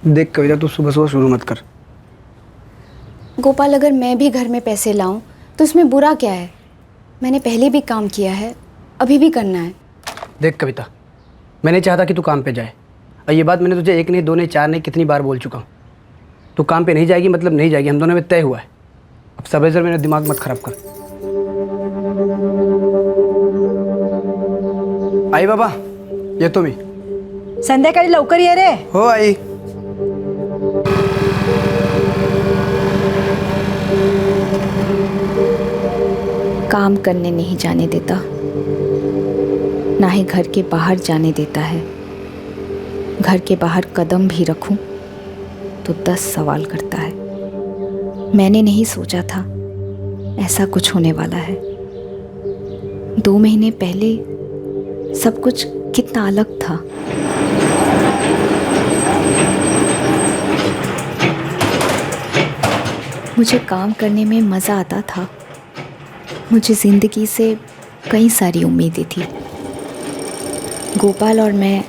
देख कविता, तू सुबह सुबह शुरू मत कर। गोपाल, अगर मैं भी घर में पैसे लाऊं तो इसमें बुरा क्या है? मैंने पहले भी काम किया है, अभी भी करना है। देख कविता, मैं नहीं चाहता कि तू काम पे जाए, और ये बात मैंने तुझे एक नहीं, दो नहीं, चार नहीं, कितनी बार बोल चुका हूँ। तू काम पे नहीं जाएगी मतलब नहीं जाएगी, हम दोनों में तय हुआ है। अब सब से मेरा दिमाग मत खराब कर। आई बाबा, ये तो मी संध्याकाळी लवकर ये रे. हो आई. काम करने नहीं जाने देता, ना ही घर के बाहर जाने देता है। घर के बाहर कदम भी रखूं तो 10 सवाल करता है। मैंने नहीं सोचा था ऐसा कुछ होने वाला है। 2 महीने पहले सब कुछ कितना अलग था। मुझे काम करने में मज़ा आता था। मुझे ज़िंदगी से कई सारी उम्मीदें थी। गोपाल और मैं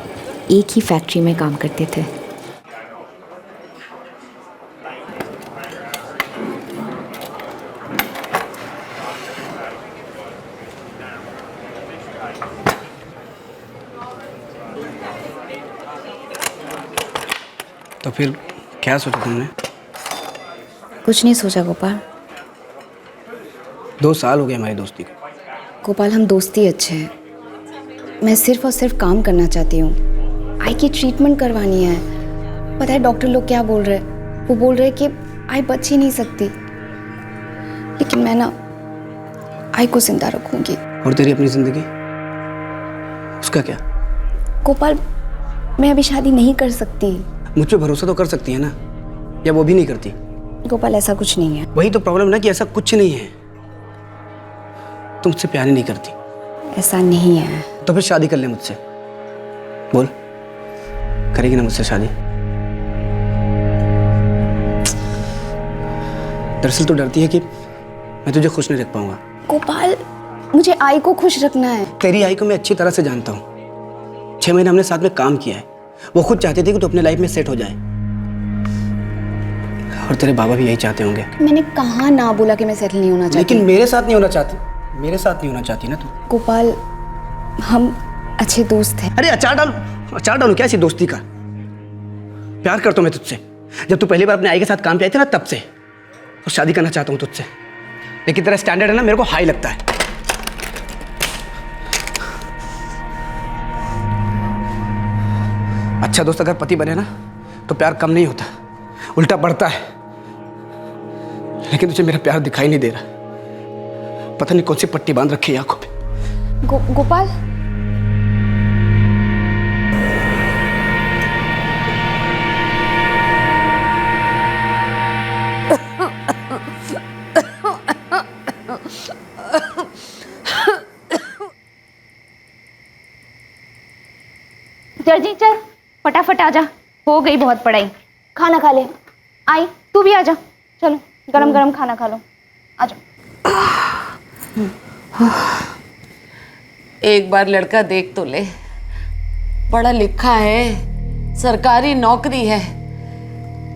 एक ही फैक्ट्री में काम करते थे। तो फिर क्या सोचा तुमने? कुछ नहीं सोचा गोपाल। 2 साल हो गए हमारी दोस्ती को। गोपाल, हम दोस्ती अच्छे हैं। मैं सिर्फ और सिर्फ काम करना चाहती हूँ। आई की ट्रीटमेंट करवानी है। पता है डॉक्टर लोग क्या बोल रहे हैं? वो बोल रहे हैं कि आई बच ही नहीं सकती, लेकिन मैं ना आई को जिंदा रखूंगी। और तेरी अपनी जिंदगी, उसका क्या? गोपाल, मैं अभी शादी नहीं कर सकती। मुझ पे भरोसा तो कर सकती है ना, या वो भी नहीं करती? गोपाल, ऐसा कुछ नहीं है। वही तो प्रॉब्लम ना कि ऐसा कुछ नहीं है। तुम मुझसे प्यार ही नहीं करती। ऐसा नहीं है। तो फिर शादी कर ले मुझसे। बोल, करेगी ना मुझसे शादी? दरअसल तो डरती है कि मैं तुझे खुश नहीं रख पाऊंगा। गोपाल, मुझे आई को खुश रखना है। तेरी आई को मैं अच्छी तरह से जानता हूँ। 6 महीने हमने साथ में काम किया है। वो खुद चाहती थी कि तू अपने लाइफ में सेट हो जाए, और तेरे बाबा भी यही चाहते होंगे। मैंने कहाँ ना बोला कि मैं सेटल नहीं होना चाहती। लेकिन मेरे साथ नहीं होना चाहती। मेरे साथ नहीं होना चाहती ना तू। गोपाल, हम अच्छे दोस्त हैं। अरे अचार डालू क्या ऐसी दोस्ती का? प्यार करता हूं मैं तुझसे। जब तू पहली बार अपने आई के साथ काम पे आई थी ना, तब से। तो शादी करना चाहता हूँ तुझसे, लेकिन तेरा स्टैंडर्ड है ना, मेरे को हाई लगता है। अच्छा दोस्त अगर पति बने ना, तो प्यार कम नहीं होता, उल्टा बढ़ता है। लेकिन तुझे मेरा प्यार दिखाई नहीं दे रहा। पता नहीं कौन सी पट्टी बांध रखी है आंखों पे। गोपाल, चल जी चल, फटाफट आ जा, हो गई बहुत पढ़ाई। खाना खा ले। आई तू भी आ जा, चलो गरम गरम खाना खा लो, आ जा। एक बार लड़का देख तो ले, पढ़ा लिखा है, सरकारी नौकरी है,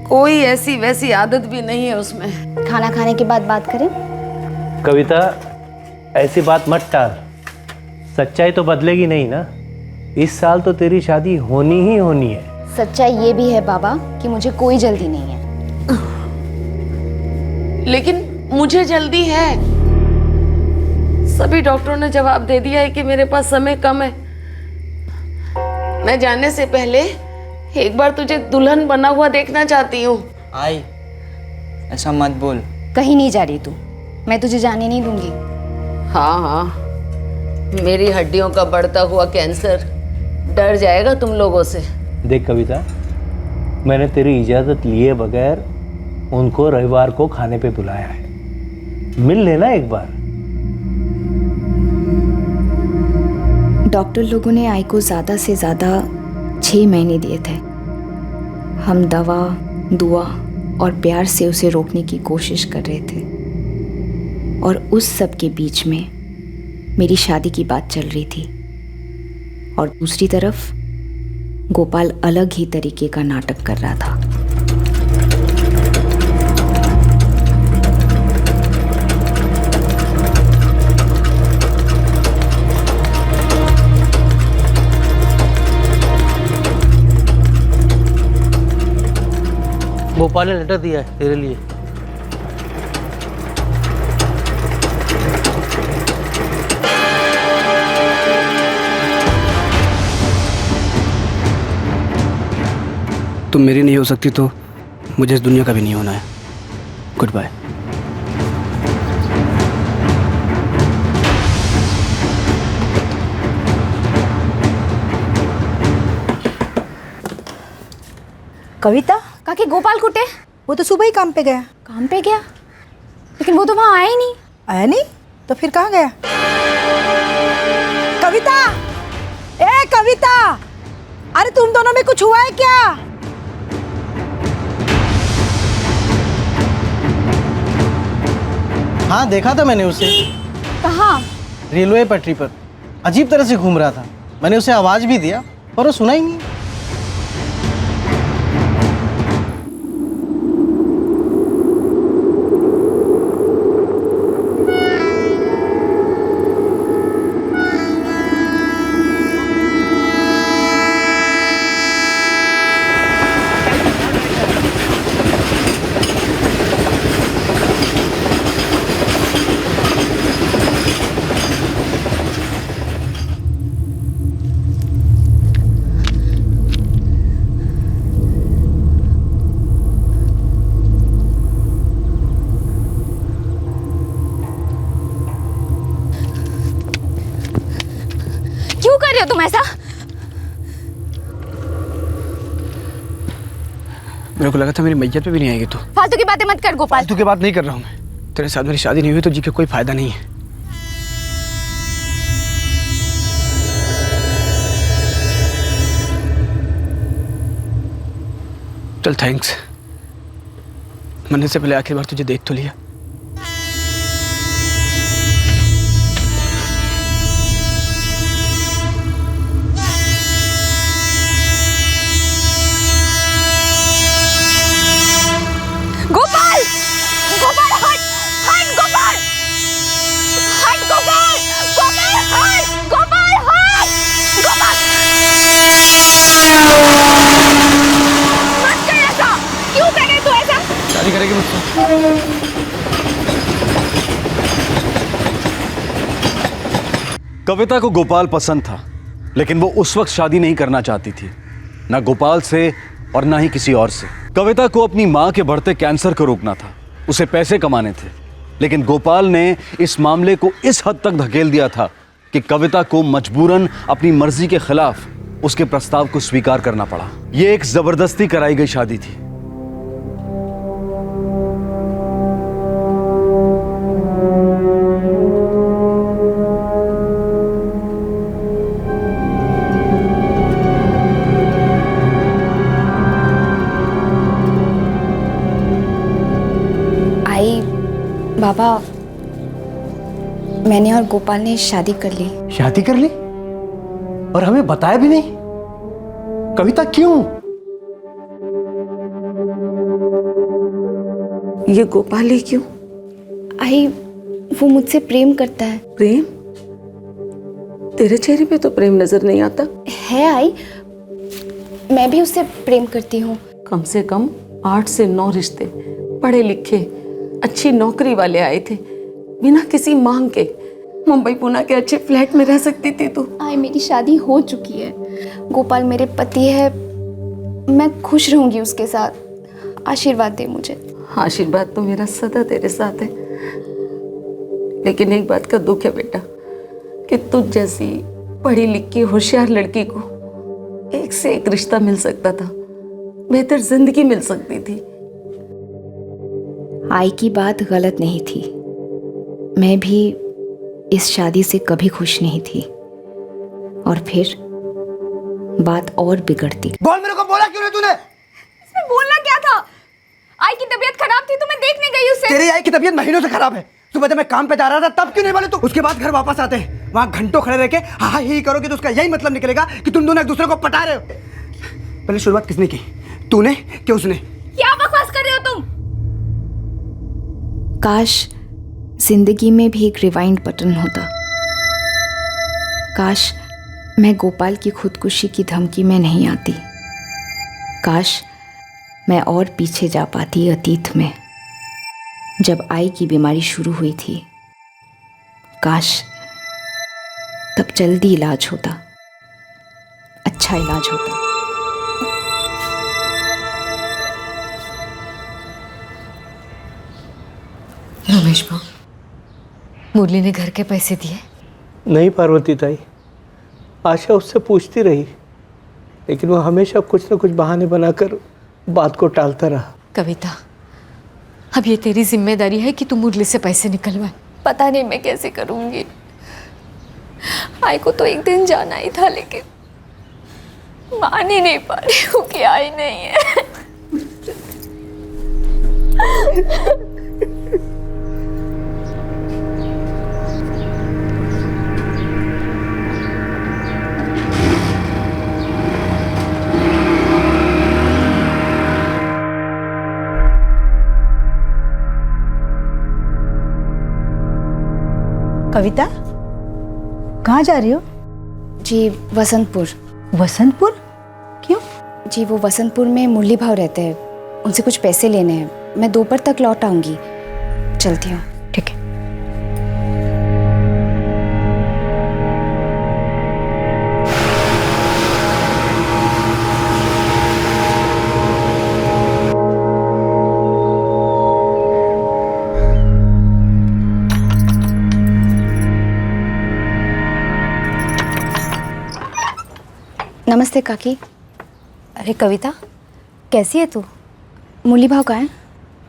कोई ऐसी वैसी आदत भी नहीं है उसमें। खाना खाने के बाद बात करें। कविता, ऐसी बात मत टाल। सच्चाई तो बदलेगी नहीं ना। इस साल तो तेरी शादी होनी ही होनी है। सच्चाई ये भी है बाबा कि मुझे कोई जल्दी नहीं है। लेकिन मुझे जल्दी है। सभी डॉक्टरों ने जवाब दे दिया है कि मेरे पास समय कम है। मैं जाने से पहले एक बार तुझे दुल्हन बना हुआ देखना चाहती हूँ। आई, ऐसा मत बोल। कहीं नहीं जा रही तू, मैं तुझे जाने नहीं दूंगी। हाँ हाँ, मेरी हड्डियों का बढ़ता हुआ कैंसर डर जाएगा तुम लोगों से। देख कविता, मैंने तेरी इजाज़त लिए बगैर उनको रविवार को खाने पे बुलाया है। मिल लेना एक बार। डॉक्टर लोगों ने आई को ज़्यादा से ज़्यादा 6 महीने दिए थे। हम दवा, दुआ और प्यार से उसे रोकने की कोशिश कर रहे थे, और उस सब के बीच में मेरी शादी की बात चल रही थी। और दूसरी तरफ गोपाल अलग ही तरीके का नाटक कर रहा था। गोपाल ने लेटर दिया है तेरे लिए। तुम मेरी नहीं हो सकती तो मुझे इस दुनिया का भी नहीं होना है। Good bye. कविता, काकी गोपाल कुटे? वो तो सुबह ही काम पे गया। काम पे गया? लेकिन वो तो वहां आया ही नहीं। आया नहीं तो फिर कहाँ गया? कविता, ए कविता, अरे तुम दोनों में कुछ हुआ है क्या? हाँ, देखा था मैंने उसे कहाँ? रेलवे पटरी पर अजीब तरह से घूम रहा था। मैंने उसे आवाज भी दिया पर वो सुना ही नहीं। क्यों कर रहे हो तुम ऐसा? मेरे को लगा था मेरी मैयत पे भी नहीं आएगी तू। फालतू की बातें मत कर गोपाल। फालतू की बात नहीं कर रहा हूँ मैं। तेरे साथ मेरी शादी नहीं हुई तो जी के कोई फायदा नहीं है। चल थैंक्स। मरने से पहले आखिरी बार तुझे देख तो लिया। गोपाल! गोपाल हट! हट गोपाल! हट गोपाल! गोपाल हट! गोपाल हट! गोपाल! मत कर ऐसा! क्यों कर रहे तू ऐसा? शादी करेगी मुझसे? कविता को गोपाल पसंद था, लेकिन वो उस वक्त शादी नहीं करना चाहती थी, ना गोपाल से और ना ही किसी और से। कविता को अपनी मां के बढ़ते कैंसर को रोकना था, उसे पैसे कमाने थे, लेकिन गोपाल ने इस मामले को इस हद तक धकेल दिया था कि कविता को मजबूरन अपनी मर्जी के खिलाफ उसके प्रस्ताव को स्वीकार करना पड़ा। यह एक जबरदस्ती कराई गई शादी थी। बाबा, मैंने और गोपाल ने शादी कर ली। शादी कर ली और हमें बताया भी नहीं? कविता क्यों? ये गोपाल ही क्यों? आई, वो मुझसे प्रेम करता है। प्रेम? तेरे चेहरे पे तो प्रेम नजर नहीं आता। है आई, मैं भी उससे प्रेम करती हूँ। कम से कम 8 से 9 रिश्ते, पढ़े लिखे अच्छी नौकरी वाले आए थे, बिना किसी मांग के। मुंबई पुणे के अच्छे फ्लैट में रह सकती थी तू। आई, मेरी शादी हो चुकी है। गोपाल मेरे पति है, मैं खुश रहूंगी उसके साथ। आशीर्वाद दे मुझे। आशीर्वाद तो मेरा सदा तेरे साथ है, लेकिन एक बात का दुख है बेटा कि तुझ जैसी पढ़ी लिखी होशियार लड़की को एक से एक रिश्ता मिल सकता था, बेहतर जिंदगी मिल सकती थी। आई की बात गलत नहीं थी, मैं भी इस शादी से कभी खुश नहीं थी, और फिर बात और बिगड़ती। बोल, मेरे को बोला क्यों नहीं तूने? इसमें बोलना क्या था? आई की तबीयत खराब थी तो मैं देखने गई उससे। तेरी आई की तबीयत महीनों से खराब है। सुबह जब मैं काम पे जा रहा था तब क्यों नहीं बोले तू? उसके बाद घर वापस आते हैं, वहां घंटों खड़े रह के हाँ ही करोगे तो उसका यही मतलब निकलेगा कि तुम दोनों एक दूसरे को पटा रहे हो। पहले शुरुआत किसने की, तूने कि उसने? क्या बकवास कर रहे हो तुम? काश जिंदगी में भी एक रिवाइंड बटन होता। काश मैं गोपाल की खुदकुशी की धमकी में नहीं आती। काश मैं और पीछे जा पाती अतीत में, जब आई की बीमारी शुरू हुई थी। काश तब जल्दी इलाज होता, अच्छा इलाज होता। रमेश भाऊ, मुरली ने घर के पैसे दिए? नहीं पार्वती ताई, आशा उससे पूछती रही, लेकिन वो हमेशा कुछ न कुछ बहाने बनाकर बात को टालता रहा। कविता, अब ये तेरी जिम्मेदारी है कि तू मुरली से पैसे निकलवाए। पता नहीं मैं कैसे करूँगी। आई को तो एक दिन जाना ही था, लेकिन मान ही नहीं पा रही हूँ कि आई नहीं है। कविता, कहाँ जा रही हो? जी वसंतपुर। वसंतपुर? क्यों? जी वो वसंतपुर में मुरली भाव रहते हैं, उनसे कुछ पैसे लेने हैं। मैं दोपहर तक लौट आऊँगी, चलती हूँ। ठीक है। नमस्ते काकी। अरे कविता, कैसी है तू? मुरली भाव कहाँ हैं?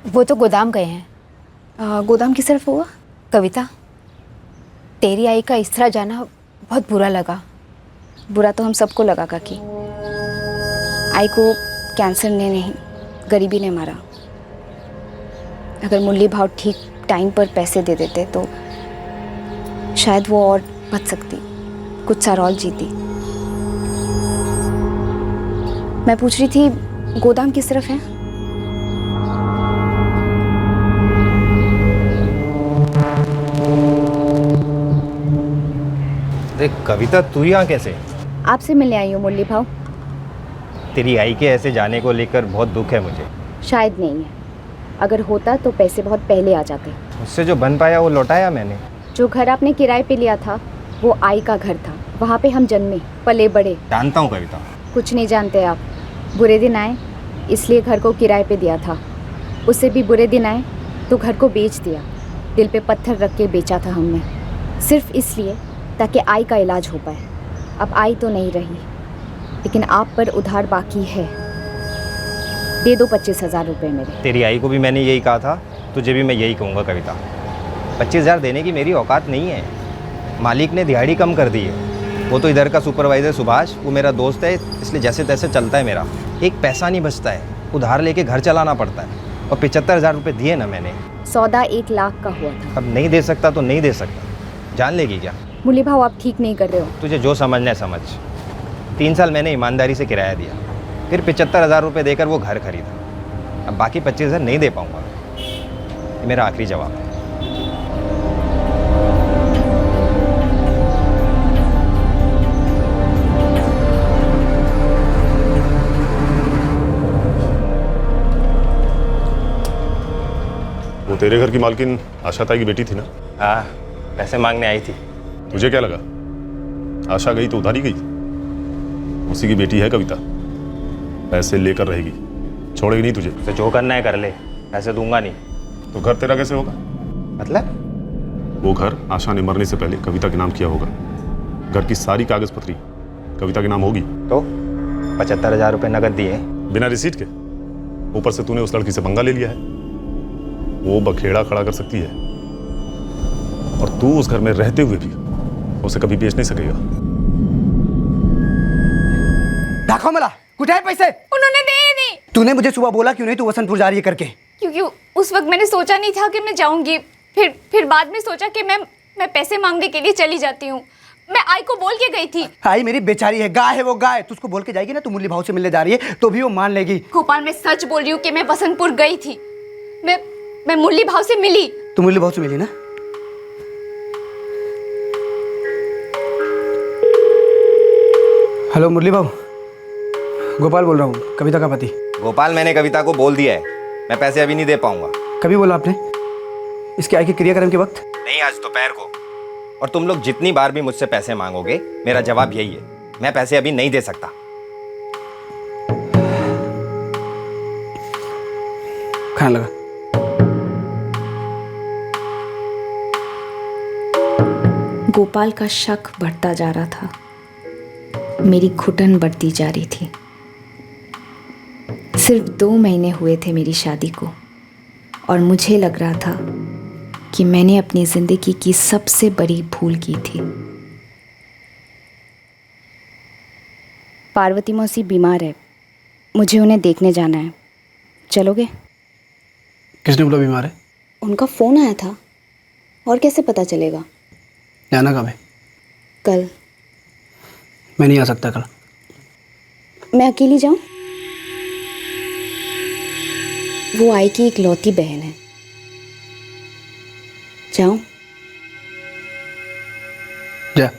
वो तो गोदाम गए हैं। गोदाम किस तरफ हुआ? कविता, तेरी आई का इस तरह जाना बहुत बुरा लगा। बुरा तो हम सबको लगा काकी। आई को कैंसर ने नहीं, गरीबी ने मारा। अगर मुरली भाव ठीक टाइम पर पैसे दे देते तो शायद वो और बच सकती, कुछ साल और जीती। मैं पूछ रही थी गोदाम किस तरफ है? अरे कविता, तू यहाँ कैसे? आपसे मिलने आई हूँ मुरली भाव। तेरी आई के ऐसे जाने को लेकर बहुत दुख है मुझे। शायद नहीं है, अगर होता तो पैसे बहुत पहले आ जाते। उससे जो बन पाया वो लौटाया मैंने। जो घर आपने किराए पे लिया था वो आई का घर था, वहाँ पे हम जन्मे पले बड़े। जानता हूँ कविता। कुछ नहीं जानते आप। बुरे दिन आए इसलिए घर को किराए पे दिया था, उससे भी बुरे दिन आए तो घर को बेच दिया। दिल पे पत्थर रख के बेचा था हमने, सिर्फ इसलिए ताकि आई का इलाज हो पाए। अब आई तो नहीं रही, लेकिन आप पर उधार बाकी है। दे दो 25,000 रुपये मेरे। तेरी आई को भी मैंने यही कहा था, तुझे भी मैं यही कहूँगा कविता। 25,000 देने की मेरी औकात नहीं है। मालिक ने दिहाड़ी कम कर दी है। वो तो इधर का सुपरवाइज़र सुभाष, वो मेरा दोस्त है, इसलिए जैसे तैसे चलता है मेरा। एक पैसा नहीं बचता है, उधार लेके घर चलाना पड़ता है। और 75,000 रुपये दिए ना मैंने। सौदा 1 लाख का हुआ था। अब नहीं दे सकता तो नहीं दे सकता, जान लेगी क्या? मुरली भाव आप ठीक नहीं कर रहे हो। तुझे जो समझना है समझ। 3 साल मैंने ईमानदारी से किराया दिया, फिर 75,000 रुपये देकर वो घर खरीदा। अब बाकी 25,000 नहीं दे पाऊँगा। ये मेरा आखिरी जवाब है। वो तेरे घर की मालकिन आशा ताई की बेटी थी ना? हाँ, पैसे मांगने आई थी। तुझे क्या लगा आशा गई तो उधारी गई? उसी की बेटी है कविता, पैसे लेकर रहेगी, छोड़ेगी नहीं तुझे। तो जो करना है कर ले, पैसे दूंगा नहीं। तो घर तेरा कैसे होगा? मतलब? वो घर आशा ने मरने से पहले कविता के नाम किया होगा। घर की सारी कागज पत्री कविता के नाम होगी। तो 75,000 रुपये नकद दिए बिना रिसीट के। ऊपर से तूने उस लड़की से पंगा ले लिया है। वो बखेड़ा खड़ा कर सकती है और तू उस घर में रहते हुए भी उसे कभी बेच नहीं सकेगा। दाखव मला, कुठे आहे पैसे? उन्होंने दे ही नहीं। तूने मुझे सुबह बोला क्यों नहीं तू वसंतपुर जा रही है करके? क्योंकि उस वक्त मैंने सोचा नहीं था कि मैं जाऊंगी। फिर बाद में सोचा कि मैं पैसे मांगने के लिए चली जाती हूँ। मैं आई को बोल के गई थी। आई मेरी बेचारी है, गाय है वो गाय। तू उसको बोल के जाएगी ना तू मुरली भाव से मिलने जा रही है तो भी वो मान लेगी। गोपाल मैं सच बोल रही हूँ कि मैं बसंतपुर गई थी। मैं मुरली भाव से मिली। तू मुरली भाव से मिली ना? हेलो मुरली भाव, गोपाल बोल रहा हूँ, कविता का पति। गोपाल, मैंने कविता को बोल दिया है, मैं पैसे अभी नहीं दे पाऊंगा। कभी बोला आपने? इसके आई के क्रियाक्रम के वक्त? नहीं, आज दोपहर को। और तुम लोग जितनी बार भी मुझसे पैसे मांगोगे मेरा जवाब यही है, मैं पैसे अभी नहीं दे सकता। खाना लगा। गोपाल का शक बढ़ता जा रहा था, मेरी घुटन बढ़ती जा रही थी। सिर्फ 2 महीने हुए थे मेरी शादी को और मुझे लग रहा था कि मैंने अपनी जिंदगी की सबसे बड़ी भूल की थी। पार्वती मौसी बीमार है, मुझे उन्हें देखने जाना है, चलोगे? किसने बोला बीमार है? उनका फ़ोन आया था, और कैसे पता चलेगा? जाना कब है? कल। मैं नहीं आ सकता कल। मैं अकेली जाऊं? वो आई की इकलौती बहन है। जाऊं? जा।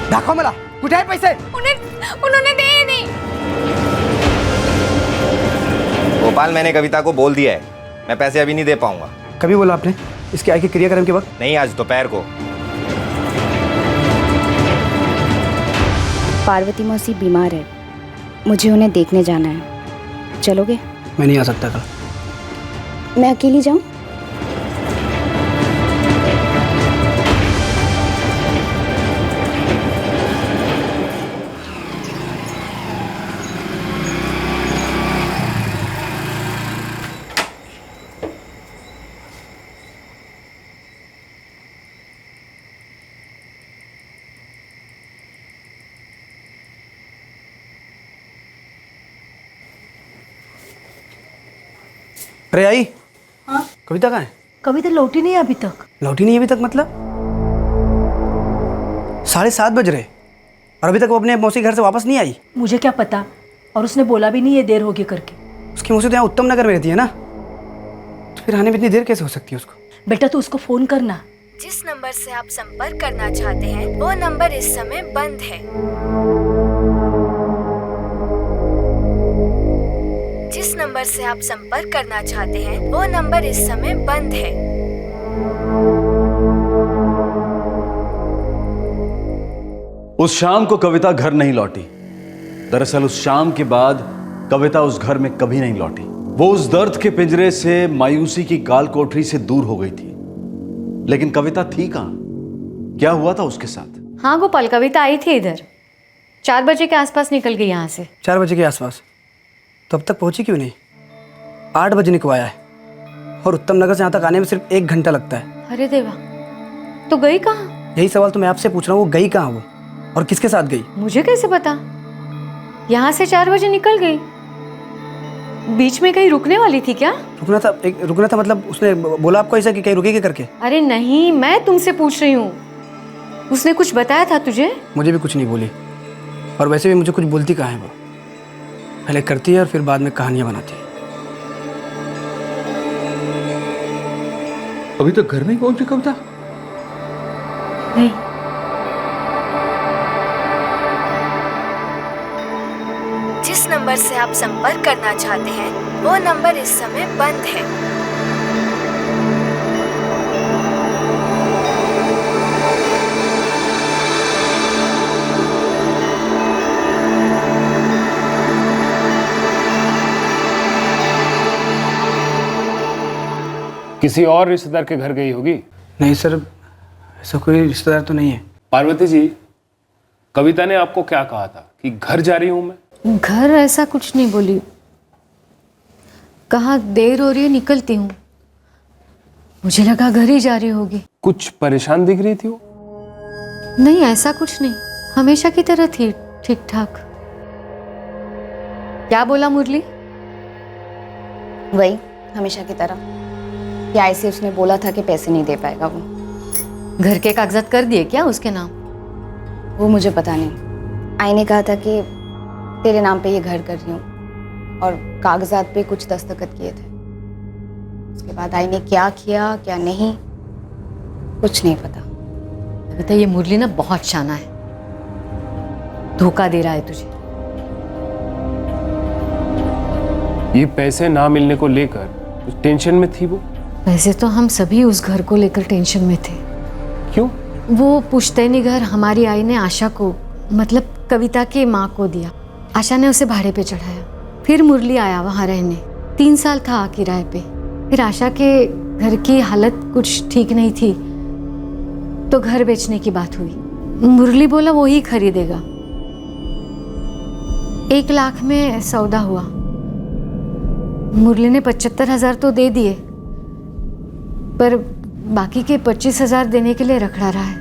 दाखव मला, कुठे आहे पैसे? उन्होंने दिए नहीं। गोपाल, मैंने कविता को बोल दिया है, मैं पैसे अभी नहीं दे पाऊंगा। कभी बोला आपने? इसके आई के क्रियाक्रम के वक्त? नहीं, आज दोपहर को। पार्वती मौसी बीमार है, मुझे उन्हें देखने जाना है, चलोगे? मैं नहीं आ सकता कल। मैं अकेली जाऊं? अरे आई। हाँ? कविता कहाँ है? कविता लौटी नहीं अभी तक। लौटी नहीं अभी तक मतलब? 7:30 बज रहे और अभी तक वो अपने मौसी घर से वापस नहीं आई। मुझे क्या पता, और उसने बोला भी नहीं ये देर होगी करके। उसकी मौसी तो यहाँ उत्तम नगर में रहती है ना, तो फिर आने में इतनी देर कैसे हो सकती है उसको? बेटा तू उसको फोन करना। जिस नंबर से आप संपर्क करना चाहते हैं वो नंबर इस समय बंद है। जिस नंबर से आप संपर्क करना चाहते हैं वो नंबर इस समय बंद है। उस शाम को कविता घर नहीं लौटी। दरअसल उस शाम के बाद कविता उस घर में कभी नहीं लौटी। वो उस दर्द के पिंजरे से, मायूसी की काल कोठरी से दूर हो गई थी। लेकिन कविता थी कहाँ? क्या हुआ था उसके साथ? हाँ गोपाल, कविता आई थी इधर, 4 बजे के आसपास निकल गई यहाँ से। 4 बजे के आसपास? तो अब तक पहुंची क्यों नहीं? 8 बजने को आया है और उत्तम नगर से यहाँ तक आने में सिर्फ 1 घंटा लगता है। अरे देवा, तो गई कहाँ? यही सवाल तो मैं आपसे पूछ रहा हूँ, वो गई कहाँ वो, और किसके साथ गई? मुझे कैसे पता? यहाँ से 4 बजे निकल गई। बीच में कहीं रुकने वाली थी क्या? रुकना था मतलब उसने बोला आपको ऐसा कि कहीं रुकेगी करके? अरे नहीं, मैं तुमसे पूछ रही हूँ, उसने कुछ बताया था तुझे? मुझे भी कुछ नहीं बोली, और वैसे भी मुझे कुछ बोलती कहाँ है वो। पहले करती है और फिर बाद में कहानियां बनाती है। अभी तक घर नहीं पहुंची कविता? नहीं। जिस नंबर से आप संपर्क करना चाहते हैं वो नंबर इस समय बंद है। किसी और रिश्तेदार के घर गई होगी। नहीं सर, ऐसा कोई रिश्तेदार तो नहीं है। पार्वती जी, कविता ने आपको क्या कहा था कि घर जा रही हूं मैं? घर ऐसा कुछ नहीं बोली, कहा देर हो रही है निकलती हूँ। मुझे लगा घर ही जा रही होगी। कुछ परेशान दिख रही थी वो? नहीं ऐसा कुछ नहीं, हमेशा की तरह थी, ठीक ठाक। क्या बोला मुरली? वही हमेशा की तरह, क्या ऐसे उसने बोला था कि पैसे नहीं दे पाएगा वो। घर के कागजात कर दिए क्या उसके नाम? वो मुझे पता नहीं। आई ने कहा था कि तेरे नाम पे ये घर कर रही हूँ और कागजात पे कुछ दस्तखत किए थे। उसके बाद आई ने क्या किया क्या नहीं कुछ नहीं पता। बता, ये मुरली ना बहुत शाना है, धोखा दे रहा है तुझे। ये पैसे ना मिलने को लेकर कुछ टेंशन में थी वो? वैसे तो हम सभी उस घर को लेकर टेंशन में थे। क्यों? वो पुश्तैनी घर हमारी आई ने आशा को, मतलब कविता की माँ को दिया। आशा ने उसे भाड़े पे चढ़ाया, फिर मुरली आया वहाँ रहने। 3 साल था किराए पे। फिर आशा के घर की हालत कुछ ठीक नहीं थी तो घर बेचने की बात हुई। मुरली बोला वो ही खरीदेगा। 1 लाख में सौदा हुआ। मुरली ने 75,000 तो दे दिए, पर बाकी के 25,000 देने के लिए रखड़ा रहा है।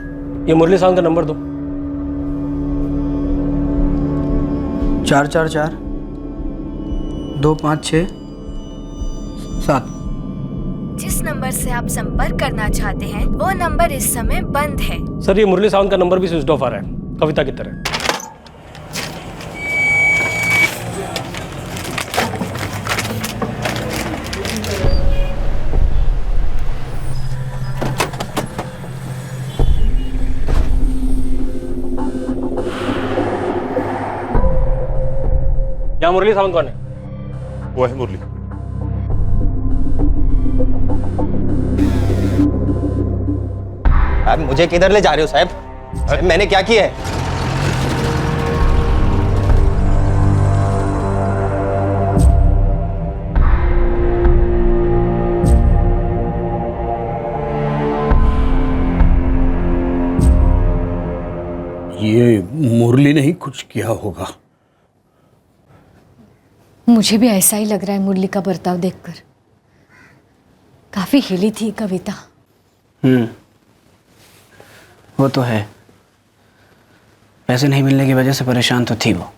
ये मुरली साहब का नंबर दो। 444 256 7। जिस नंबर से आप संपर्क करना चाहते हैं वो नंबर इस समय बंद है। सर, ये मुरली साहब का नंबर भी स्विच ऑफ आ रहा है, कविता की तरह। क्या मुरली सावंत कौन है? वो है मुरली। आप मुझे किधर ले जा रहे हो साहब? मैंने क्या किया है? ये मुरली ने ही कुछ किया होगा। मुझे भी ऐसा ही लग रहा है मुरली का बर्ताव देखकर। काफी हिली थी कविता। वो तो है, पैसे नहीं मिलने की वजह से परेशान तो थी वो।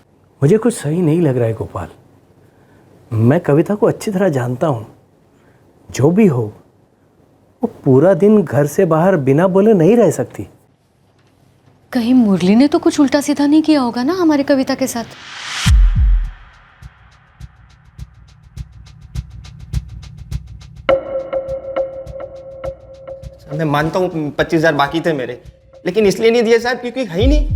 मुझे कुछ सही नहीं लग रहा है गोपाल। मैं कविता को अच्छी तरह जानता हूँ। जो भी हो, वो पूरा दिन घर से बाहर बिना बोले नहीं रह सकती। कहीं मुरली ने तो कुछ उल्टा सीधा नहीं किया होगा ना हमारे कविता के साथ? मैं मानता हूँ 25,000 बाकी थे मेरे, लेकिन इसलिए नहीं दिए साहब क्योंकि है ही नहीं।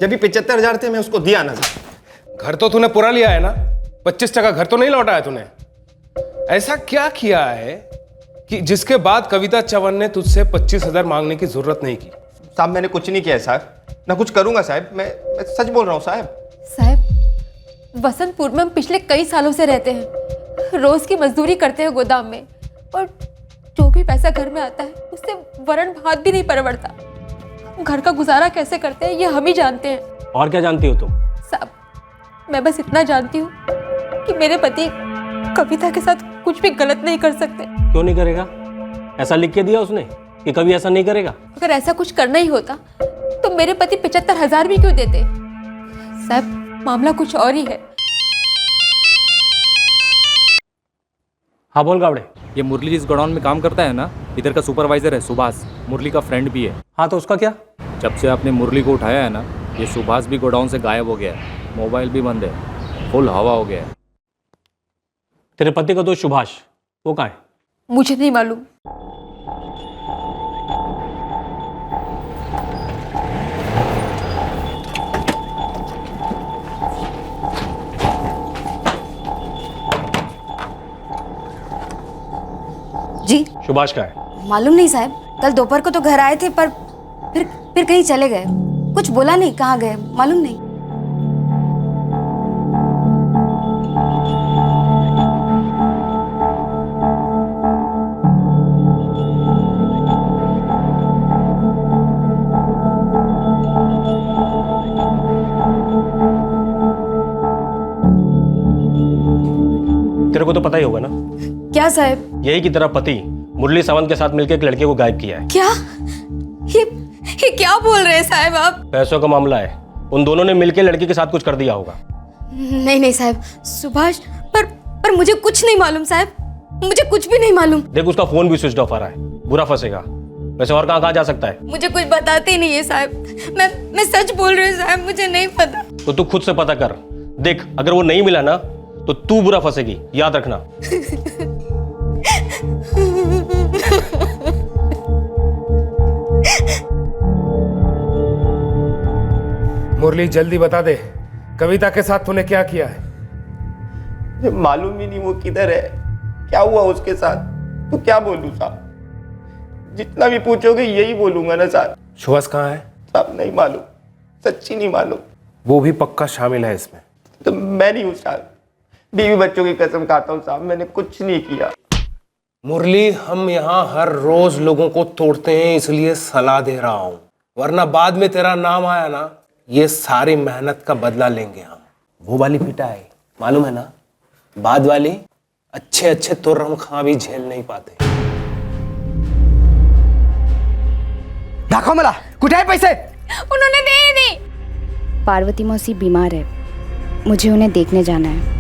जब भी 75,000 थे मैं उसको दिया ना साहब। घर तो तूने पूरा लिया है ना, 25 घर तो नहीं लौटाया तूने। ऐसा क्या किया है कि जिसके बाद कविता चवन ने तुझसे 25,000 मांगने की जरूरत नहीं की? साहब मैंने कुछ नहीं किया है साहब, ना कुछ करूंगा साहब। मैं सच बोल रहा हूँ साहब। साहब, वसंतपुर में हम पिछले कई सालों से रहते हैं, रोज की मजदूरी करते हैं गोदाम में, और जो भी पैसा घर में आता है उससे वरण भात भी नहीं परवड़ता। घर का गुजारा कैसे करते हैं ये हम ही जानते हैं। और क्या जानती हो तुम? साहब, मैं बस इतना जानती हूँ कि मेरे पति कविता के साथ कुछ भी गलत नहीं कर सकते। क्यों नहीं करेगा? ऐसा लिख के दिया उसने कि कभी ऐसा नहीं करेगा? अगर ऐसा कुछ करना ही होता तो मेरे पति 75,000 भी क्यों देते? साहब, मामला कुछ और ही है। हाँ बोल गावड़े। ये मुरली जिस गोडाउन में काम करता है ना, इधर का सुपरवाइजर है सुभाष, मुरली का फ्रेंड भी है। हाँ तो उसका क्या? जब से आपने मुरली को उठाया है ना, ये सुभाष भी गोडाउन से गायब हो गया है। मोबाइल भी बंद है, फुल हवा हो गया है। तेरे पति का दोस्त सुभाष, वो कहाँ है? मुझे नहीं मालूम। जी सुभाष का है? मालूम नहीं साहब, कल दोपहर को तो घर आए थे पर फिर कहीं चले गए। कुछ बोला नहीं, कहाँ गए मालूम नहीं। तेरे को तो पता ही होगा ना। क्या साहब? यही कि तेरा पति मुरली सावंत के साथ मिलकर एक लड़के को गायब किया है। क्या? ये क्या बोल रहे हैं साहब आप? पैसों का मामला है, उन दोनों ने मिलकर लड़की के साथ कुछ कर दिया होगा। नहीं साहब, सुभाष, पर मुझे कुछ नहीं मालूम साहब, मुझे कुछ भी नहीं मालूम। देख, उसका फोन भी स्विच ऑफ आ रहा है, बुरा फंसेगा। वैसे और कहाँ जा सकता है? मुझे कुछ बताते ही नहीं है साहब, मैं सच बोल रही हूँ साहब, मुझे नहीं पता। तो तू खुद से पता कर। देख, अगर वो नहीं मिला ना तो तू बुरा फंसेगी, याद रखना। मुरली जल्दी बता दे, कविता के साथ तूने क्या किया है? मुझे मालूम ही नहीं वो किधर है, क्या हुआ उसके साथ। तो क्या बोलूं साहब, जितना भी पूछोगे यही बोलूंगा ना साहब। सुभाष कहाँ है? साहब नहीं मालूम, सच्ची नहीं मालूम। वो भी पक्का शामिल है इसमें? तो मैं नहीं हूँ साहब, बीवी बच्चों की कसम खाता हूँ साहब, मैंने कुछ नहीं किया। मुरली, हम यहाँ हर रोज लोगों को तोड़ते हैं, इसलिए सलाह दे रहा हूँ, वरना बाद में तेरा नाम आया ना, ये सारी मेहनत का बदला लेंगे हम। वो वाली पिटाई मालूम है ना, बाद वाली अच्छे अच्छे तुर्रम खां भी झेल नहीं पाते। दाखव मला, कुठे आहे पैसे? उन्होंने दे ही नहीं। पार्वती मौसी बीमार है, मुझे उन्हें देखने जाना है।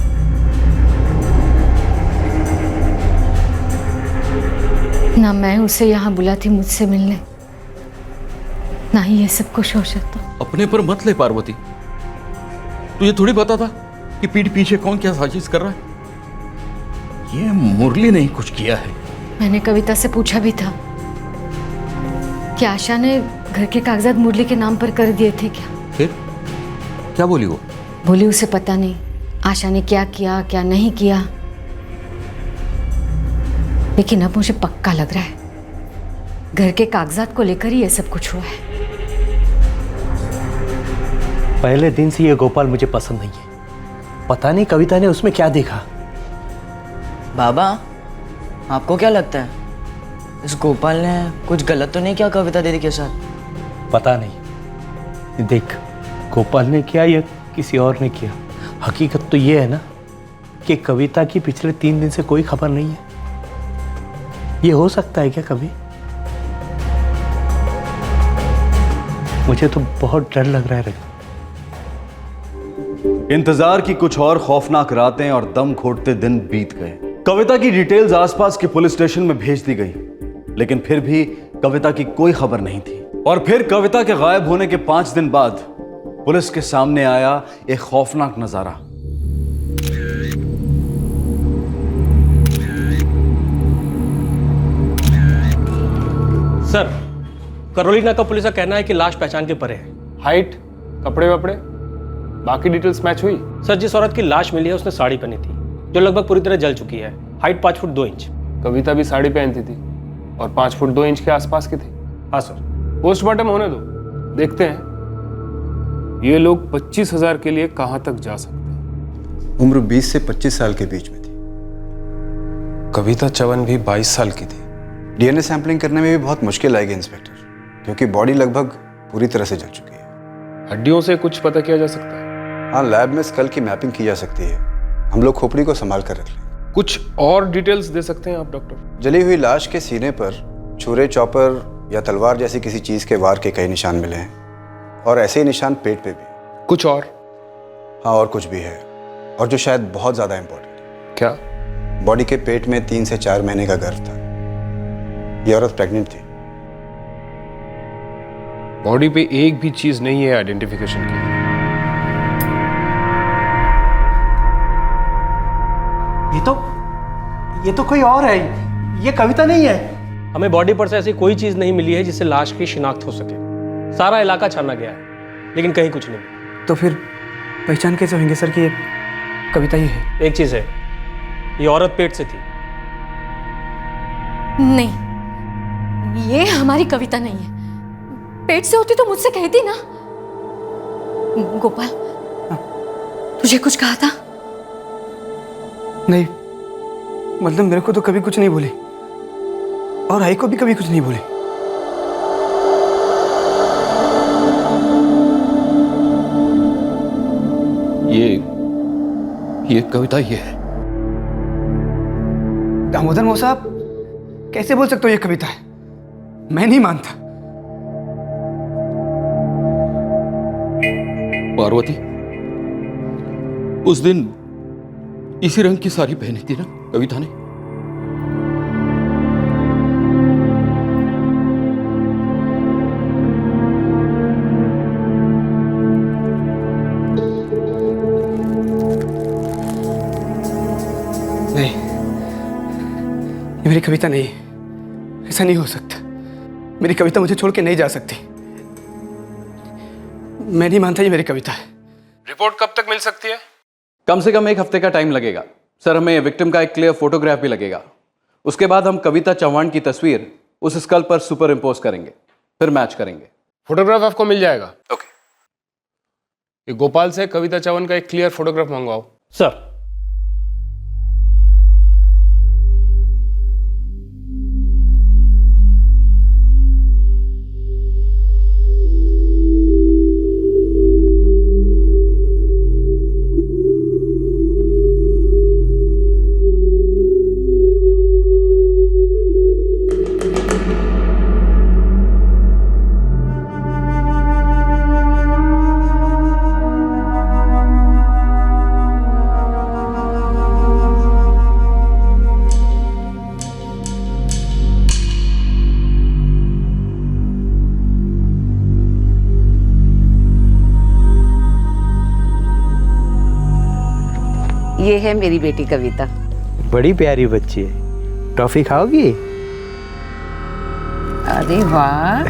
ना मैं उसे यहाँ बुलाती मुझसे मिलने, ना ही ये सब कुछ हो सकता। अपने पर मत ले पार्वती, तुझे थोड़ी पता था कि पीठ पीछे कौन क्या साजिश कर रहा है। ये मुरली ने ही कुछ किया है। मैंने कविता से पूछा भी था कि आशा ने घर के कागजात मुरली के नाम पर कर दिए थे क्या। फिर क्या बोली वो? बोली उसे पता नहीं आशा ने क्या किया क्या नहीं किया, लेकिन अब मुझे पक्का लग रहा है घर के कागजात को लेकर ही ये सब कुछ हुआ है। पहले दिन से ये गोपाल मुझे पसंद नहीं है। पता नहीं कविता ने उसमें क्या देखा। बाबा, आपको क्या लगता है, इस गोपाल ने कुछ गलत तो नहीं किया कविता दीदी के साथ? पता नहीं, देख गोपाल ने किया या किसी और ने किया, हकीकत तो ये है ना कि कविता की पिछले 3 दिन से कोई खबर नहीं है। ये हो सकता है क्या कभी? मुझे तो बहुत डर लग रहा है। इंतजार की कुछ और खौफनाक रातें और दम घोटते दिन बीत गए। कविता की डिटेल्स आसपास के पुलिस स्टेशन में भेज दी गई, लेकिन फिर भी कविता की कोई खबर नहीं थी। और फिर कविता के गायब होने के 5 दिन बाद पुलिस के सामने आया एक खौफनाक नजारा। सर, करोलिना का पुलिस का कहना है कि लाश पहचान के परे है। हाइट, कपड़े वपड़े, बाकी डिटेल्स मैच हुई? सर, जिस औरत की लाश मिली है उसने साड़ी पहनी थी जो लगभग पूरी तरह जल चुकी है। Height 5 foot 2 inch. कविता भी साड़ी पहनती थी और 5 फुट 2 इंच के आसपास की थी। हाँ सर। पोस्टमार्टम होने दो, देखते हैं ये लोग 25,000 के लिए कहां तक जा सकते हैं। उम्र 20 से 25 साल के बीच में थी। कविता चवन भी 22 साल की थी। डीएनए सैंपलिंग करने में भी बहुत मुश्किल आएगी इंस्पेक्टर, क्योंकि बॉडी लगभग पूरी तरह से जल चुकी है। हड्डियों से कुछ पता किया जा सकता है? हाँ, लैब में स्कल की मैपिंग की जा सकती है। हम लोग खोपड़ी को संभाल कर रख लें। कुछ और डिटेल्स दे सकते हैं आप डॉक्टर? जली हुई लाश के सीने पर छुरे, चॉपर या तलवार जैसी किसी चीज के वार के कई निशान मिले हैं, और ऐसे ही निशान पेट पे भी। कुछ और? हाँ, और कुछ भी है, और जो शायद बहुत ज्यादा इंपॉर्टेंट है। क्या? बॉडी के पेट में 3 से 4 महीने का गर्भ था। ये औरत प्रेग्नेंट थी। बॉडी पे एक भी चीज नहीं है आइडेंटिफिकेशन के लिए। ये तो कोई और है, ये कविता नहीं है। हमें बॉडी पर से ऐसी कोई चीज नहीं मिली है जिससे लाश की शिनाख्त हो सके। सारा इलाका छाना गया है, लेकिन कहीं कुछ नहीं। तो फिर पहचान कैसे होंगे सर कि ये कविता ही है? एक चीज है, ये औरत पेट से थी। नहीं, ये हमारी कविता नहीं है। पेट से होती तो मुझसे कहती ना। गोपाल, तुझे कुछ कहा था? नहीं, मतलब मेरे को तो कभी कुछ नहीं बोली, और आई को भी कभी कुछ नहीं बोली। ये कविता ये है। दामोदर मौसा, आप कैसे बोल सकते हो ये कविता है? मैं नहीं मानता। पार्वती, उस दिन इसी रंग की साड़ी पहनी थी ना कविता ने? नहीं, ये मेरी कविता नहीं है। ऐसा नहीं हो सकता। मेरी कविता मुझे छोड़ के नहीं जा सकती। मैं नहीं मानता ये मेरी कविता है। रिपोर्ट कब तक मिल सकती है? कम से कम 1 हफ्ते का टाइम लगेगा सर। हमें विक्टिम का एक क्लियर फोटोग्राफ भी लगेगा। उसके बाद हम कविता चौहान की तस्वीर उस स्कल पर सुपर इम्पोज करेंगे, फिर मैच करेंगे। फोटोग्राफ आपको मिल जाएगा। ओके। ये गोपाल से कविता चौहान का एक क्लियर फोटोग्राफ मंगवाओ। सर। ये है मेरी बेटी कविता। बड़ी प्यारी बच्ची है। टॉफी खाओगी? अरे वाह।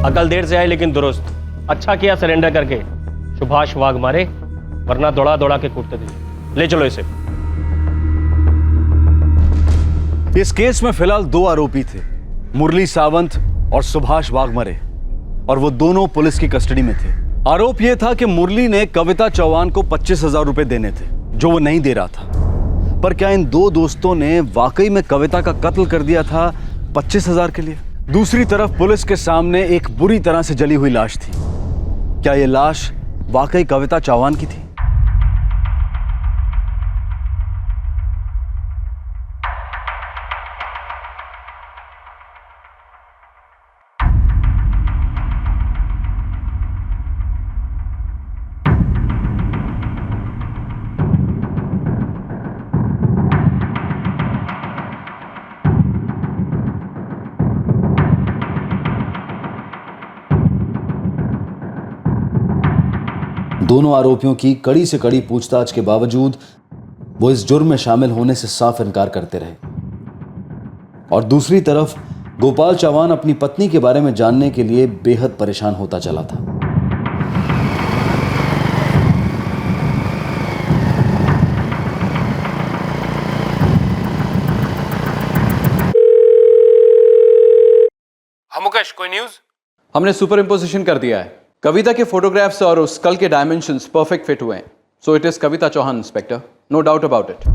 अकल देर से आई लेकिन दुरुस्त। अच्छा किया सरेंडर करके सुभाष वाघमारे, वरना दौड़ा दौड़ा के कूटते थे। ले चलो इसे। इस केस में फिलहाल 2 आरोपी थे, मुरली सावंत और सुभाष वाघमारे, और वो दोनों पुलिस की कस्टडी में थे। आरोप यह था कि मुरली ने कविता चौहान को 25,000 रुपए देने थे, जो वो नहीं दे रहा था। पर क्या इन 2 दोस्तों ने वाकई में कविता का कत्ल कर दिया था 25,000 के लिए? दूसरी तरफ पुलिस के सामने एक बुरी तरह से जली हुई लाश थी। क्या यह लाश वाकई कविता चौहान की थी? दोनों आरोपियों की कड़ी से कड़ी पूछताछ के बावजूद वो इस जुर्म में शामिल होने से साफ इनकार करते रहे। और दूसरी तरफ गोपाल चौहान अपनी पत्नी के बारे में जानने के लिए बेहद परेशान होता चला था। हाँ मुकेश, कोई न्यूज? हमने सुपर इम्पोजिशन कर दिया है। कविता के फोटोग्राफ्स और उस स्कल के डायमेंशंस परफेक्ट फिट हुए हैं। So it is Kavita Chauhan inspector, no doubt about it.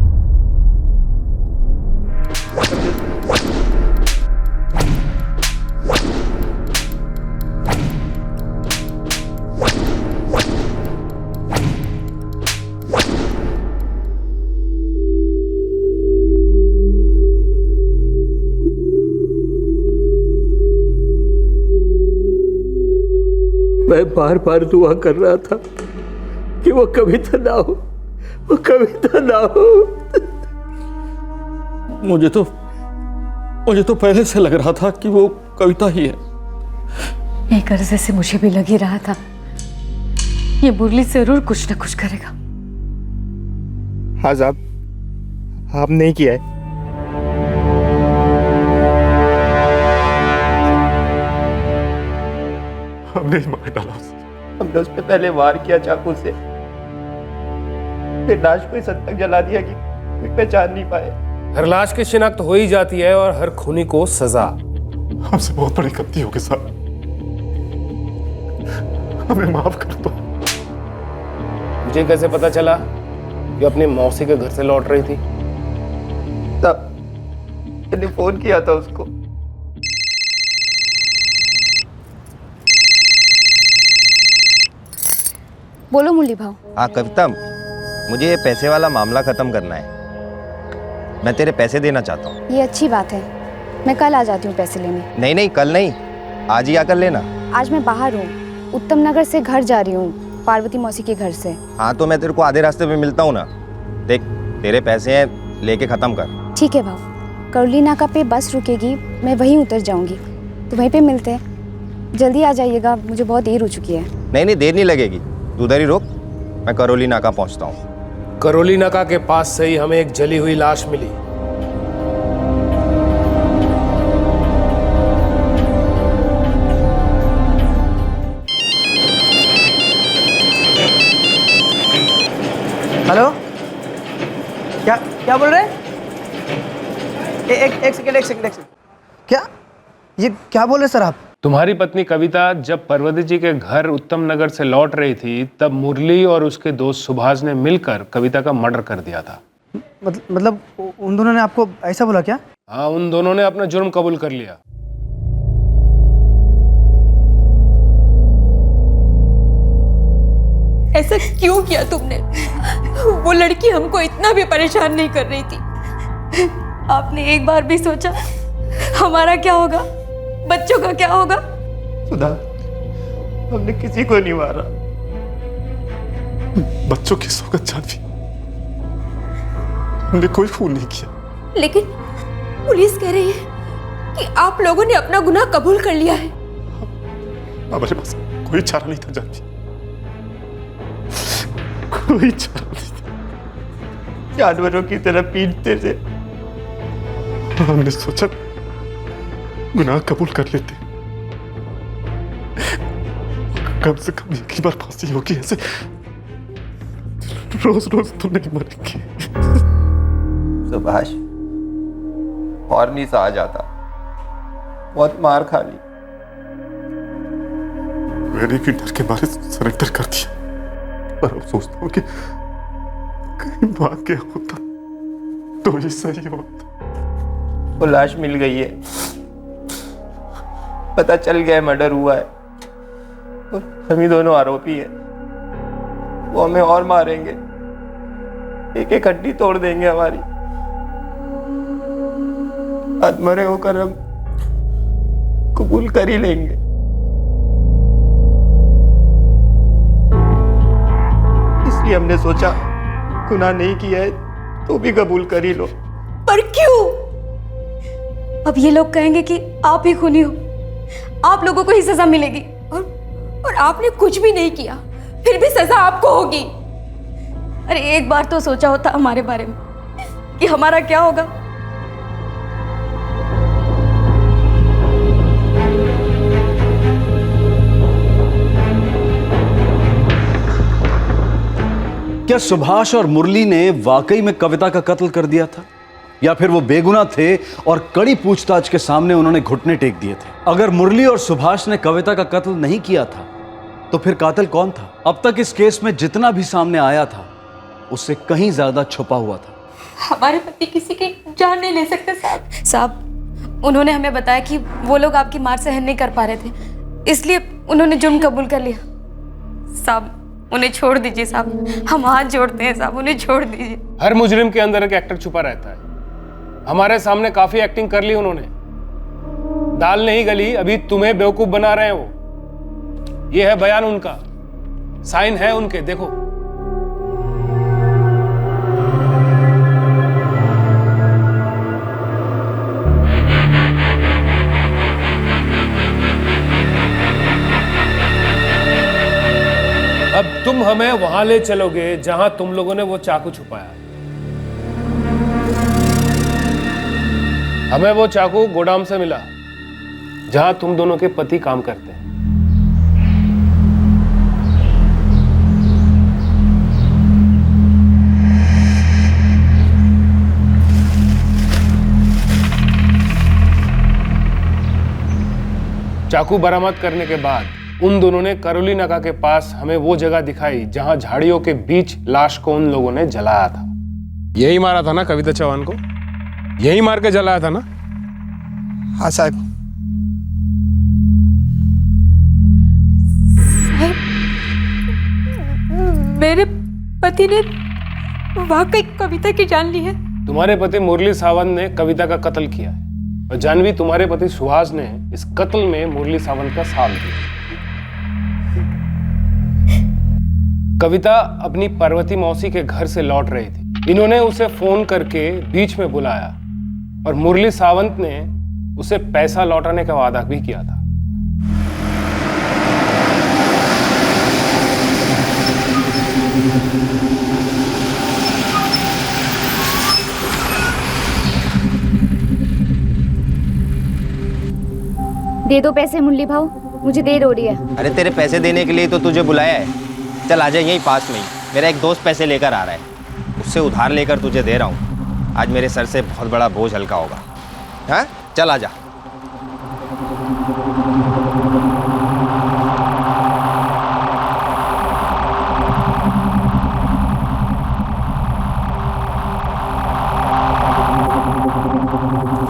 मैं बार बार दुआ कर रहा था कि वो कविता ना हो, वो कविता ना हो। मुझे तो पहले से लग रहा था कि वो कविता ही है। एक अर्जे से मुझे भी लग ही रहा था ये मुरली जरूर कुछ ना कुछ करेगा। हाँ साहब, आपने नहीं किया है। हमने ही मार डाला उसे। हमने उस पर पहले वार किया चाकू से, फिर लाश को इस हद तक जला दिया कि कोई पहचान नहीं पाए। हर लाश की शिनाख्त हो ही जाती है और हर खूनी को सजा। हमसे बहुत बड़ी गलती होगी साहब, हमें माफ कर दो। तुझे कैसे पता चला कि अपनी मौसी के घर से लौट रही थी? तब मैंने फोन किया था उसको। बोलो मुरली भाव। हाँ कविता, मुझे ये पैसे वाला मामला खत्म करना है। मैं तेरे पैसे देना चाहता हूँ। ये अच्छी बात है, मैं कल आ जाती हूँ पैसे लेने। नहीं नहीं, कल नहीं, आज ही आकर लेना। आज मैं बाहर हूँ, उत्तम नगर से घर जा रही हूँ, पार्वती मौसी के घर से। हाँ तो मैं तेरे को आधे रास्ते में मिलता हूँ ना। देख तेरे पैसे हैं, लेके खत्म कर। ठीक है भाव, करौली नाका पे बस रुकेगी, मैं वहीं उतर जाऊंगी, तो वहीं पे मिलते हैं। जल्दी आ जाइएगा, मुझे बहुत देर हो चुकी है। नहीं नहीं, देर नहीं लगेगी, तू उधर ही रुक, मैं करौली नाका पहुँचता हूँ। करौली नाका के पास से ही हमें एक जली हुई लाश मिली। हेलो, क्या क्या बोल रहे हैं? एक सेकंड। क्या ये क्या बोल रहे सर आप? तुम्हारी पत्नी कविता जब पार्वती जी के घर उत्तम नगर से लौट रही थी, तब मुरली और उसके दोस्त सुभाष ने मिलकर कविता का मर्डर कर दिया था। मतलब उन दोनों ने आपको ऐसा बोला क्या? हाँ, उन दोनों ने अपना जुर्म कबूल कर लिया। ऐसा क्यों किया तुमने? वो लड़की हमको इतना भी परेशान नहीं कर रही थी। आपने एक बार भी सोचा हमारा क्या होगा, बच्चों का क्या होगा? सुधा, हमने किसी को नहीं मारा। बच्चों की सौगत जानवी, हमने कोई खून नहीं किया। लेकिन पुलिस कह रही है कि आप लोगों ने अपना गुनाह कबूल कर लिया है। हमारे पास कोई चारा नहीं था जानवी, कोई चारा नहीं था। जानवरों की तरह पीटते थे। हमने सोचा गुनाह कबूल कर लेते, कम से कम एक ही बार फांसी होगी। ऐसे रोज रोज तो नहीं मरेंगे। सुभाष, और नहीं सा आ जाता, बहुत मार खा ली। मैंने भी डर के मारे सरेंडर कर दिया, पर अब सोचता हूँ कि कहीं भाग गया होता तो ये सही होता। वो लाश मिल गई है, पता चल गया मर्डर हुआ है, और हम ही दोनों आरोपी हैं। वो हमें और मारेंगे, एक एक हड्डी तोड़ देंगे हमारी। मरे होकर हम कबूल कर ही लेंगे। इसलिए हमने सोचा गुनाह नहीं किया है तो भी कबूल कर ही लो। पर क्यों? अब ये लोग कहेंगे कि आप ही खूनी हो, आप लोगों को ही सजा मिलेगी, और आपने कुछ भी नहीं किया, फिर भी सजा आपको होगी। अरे एक बार तो सोचा होता हमारे बारे में कि हमारा क्या होगा। क्या सुभाष और मुरली ने वाकई में कविता का कत्ल कर दिया था, या फिर वो बेगुनाह थे और कड़ी पूछताछ के सामने उन्होंने घुटने टेक दिए थे? अगर मुरली और सुभाष ने कविता का कत्ल नहीं किया था तो फिर कातिल कौन था? अब तक इस केस में जितना भी सामने आया था उससे कहीं ज्यादा छुपा हुआ था। हमारे पति किसी की जान नहीं ले सकते साहब। उन्होंने हमें बताया कि वो लोग आपकी मार सहन नहीं कर पा रहे थे, इसलिए उन्होंने जुर्म कबूल कर लिया। साहब उन्हें छोड़ दीजिए साहब, हम हाथ जोड़ते हैं साहब, उन्हें छोड़ दीजिए। हर मुजरिम के अंदर एक एक्टर छुपा रहता है। हमारे सामने काफी एक्टिंग कर ली उन्होंने, दाल नहीं गली, अभी तुम्हें बेवकूफ बना रहे हैं वो। ये है बयान उनका, साइन है उनके, देखो। अब तुम हमें वहां ले चलोगे जहां तुम लोगों ने वो चाकू छुपाया। हमें वो चाकू गोदाम से मिला जहां तुम दोनों के पति काम करते हैं। चाकू बरामद करने के बाद उन दोनों ने करोली नाका के पास हमें वो जगह दिखाई जहां झाड़ियों के बीच लाश को उन लोगों ने जलाया था। यही मारा था ना कविता चौहान को? यही मार के जलाया था ना? हाँ साहब। मेरे पति ने वाकई कविता की जान ली है। तुम्हारे पति मुरली सावंत ने कविता का कत्ल किया है और जानवी तुम्हारे पति सुहास ने इस कत्ल में मुरली सावंत का साथ दिया। कविता अपनी पार्वती मौसी के घर से लौट रही थी। इन्होंने उसे फोन करके बीच में बुलाया और मुरली सावंत ने उसे पैसा लौटाने का वादा भी किया था। दे दो पैसे मुरली भाऊ, मुझे देर हो रही है। अरे तेरे पैसे देने के लिए तो तुझे बुलाया है। चल आ जा, यहीं पास में ही मेरा एक दोस्त पैसे लेकर आ रहा है, उससे उधार लेकर तुझे दे रहा हूँ। आज मेरे सर से बहुत बड़ा बोझ हल्का होगा। हाँ चल आ जा।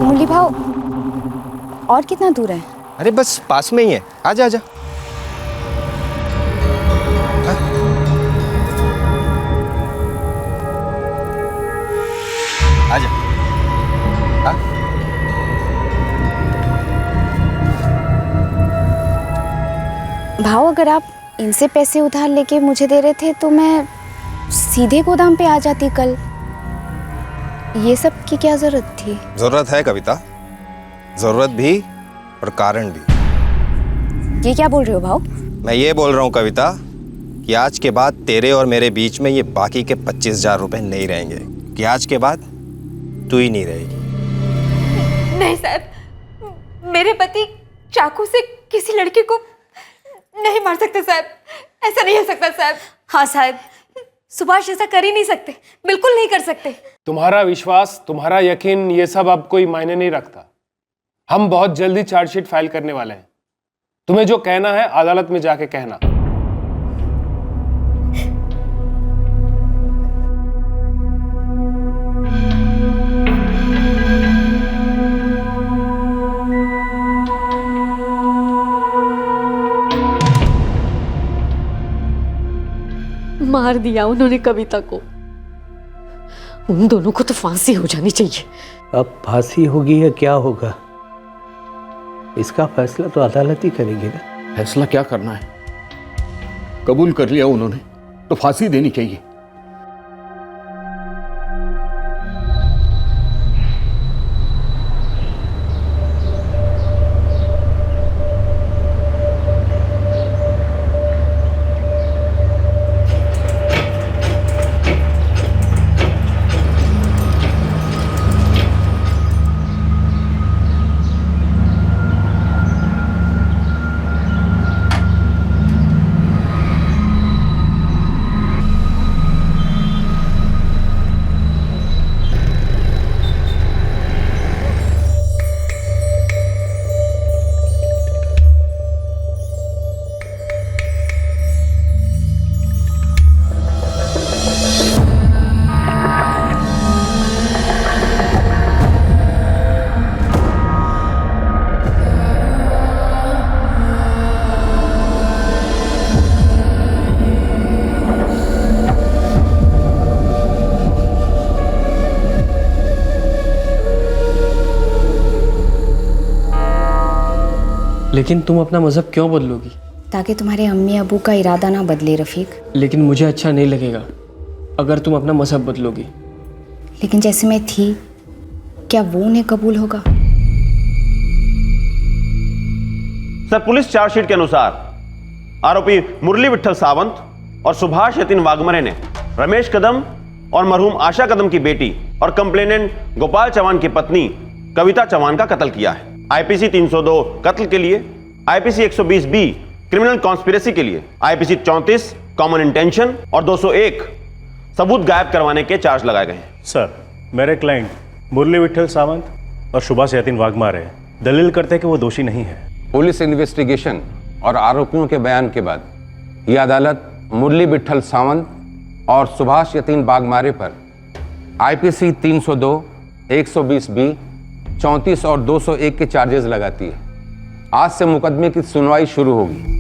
मुरली भाऊ और कितना दूर है? अरे बस पास में ही है, आजा आजा। आजा। भाव अगर आप इनसे पैसे उधार लेके मुझे दे रहे थे तो मैं सीधे गोदाम पे आ जाती कल। ये सब की क्या जरूरत थी? जरूरत है कविता, जरूरत भी और कारण भी। ये क्या बोल रहे हो भाव? मैं ये बोल रहा हूँ कविता कि आज के बाद तेरे और मेरे बीच में ये बाकी के 25,000 रुपए नहीं रहेंगे, कि आज के बाद तू ही नहीं रहेगी। नहीं साहब, मेरे पति चाकू से किसी लड़की को नहीं मार सकते साहब, ऐसा नहीं हो सकता साहब। हाँ साहब, सुभाष ऐसा कर ही नहीं सकते, बिल्कुल नहीं कर सकते। तुम्हारा विश्वास, तुम्हारा यकीन, ये सब अब कोई मायने नहीं रखता। हम बहुत जल्दी चार्जशीट फाइल करने वाले हैं। तुम्हें जो कहना है अदालत में जाके कहना। मार दिया उन्होंने कविता को। उन दोनों को तो फांसी हो जानी चाहिए। अब फांसी होगी या क्या होगा, इसका फैसला तो अदालत ही करेगी ना। फैसला क्या करना है? कबूल कर लिया उन्होंने तो फांसी देनी चाहिए। लेकिन तुम अपना मजहब क्यों बदलोगी? ताकि तुम्हारे अम्मी अबू का इरादा ना बदले रफीक। लेकिन मुझे अच्छा नहीं लगेगा अगर तुम अपना मजहब बदलोगी। लेकिन जैसे मैं थी, क्या वो उन्हें कबूल होगा? सर, पुलिस चार्जशीट के अनुसार आरोपी मुरली विठल सावंत और सुभाष यतिन वाघमरे ने रमेश कदम और मरहूम आशा कदम की बेटी और कंप्लेनेंट गोपाल चौहान की पत्नी कविता चौहान का कत्ल किया है। आईपीसी 302 कत्ल के लिए, आईपीसी 120 बी क्रिमिनल कॉन्स्पिरेसी के लिए, आईपीसी 34 कॉमन इंटेंशन और 201 सबूत गायब करवाने के चार्ज लगाए गए हैं। सर, मेरे क्लाइंट मुरली विठल सावंत और सुभाष यतिन वाघमारे दलील करते हैं कि वो दोषी नहीं है। पुलिस इन्वेस्टिगेशन और आरोपियों के बयान के बाद यह अदालत मुरली विट्ठल सावंत और सुभाष यतीन वाघमारे पर आईपीसी 302, 120B, 34 और 201 के चार्जेस लगाती है। आज से मुकदमे की सुनवाई शुरू होगी।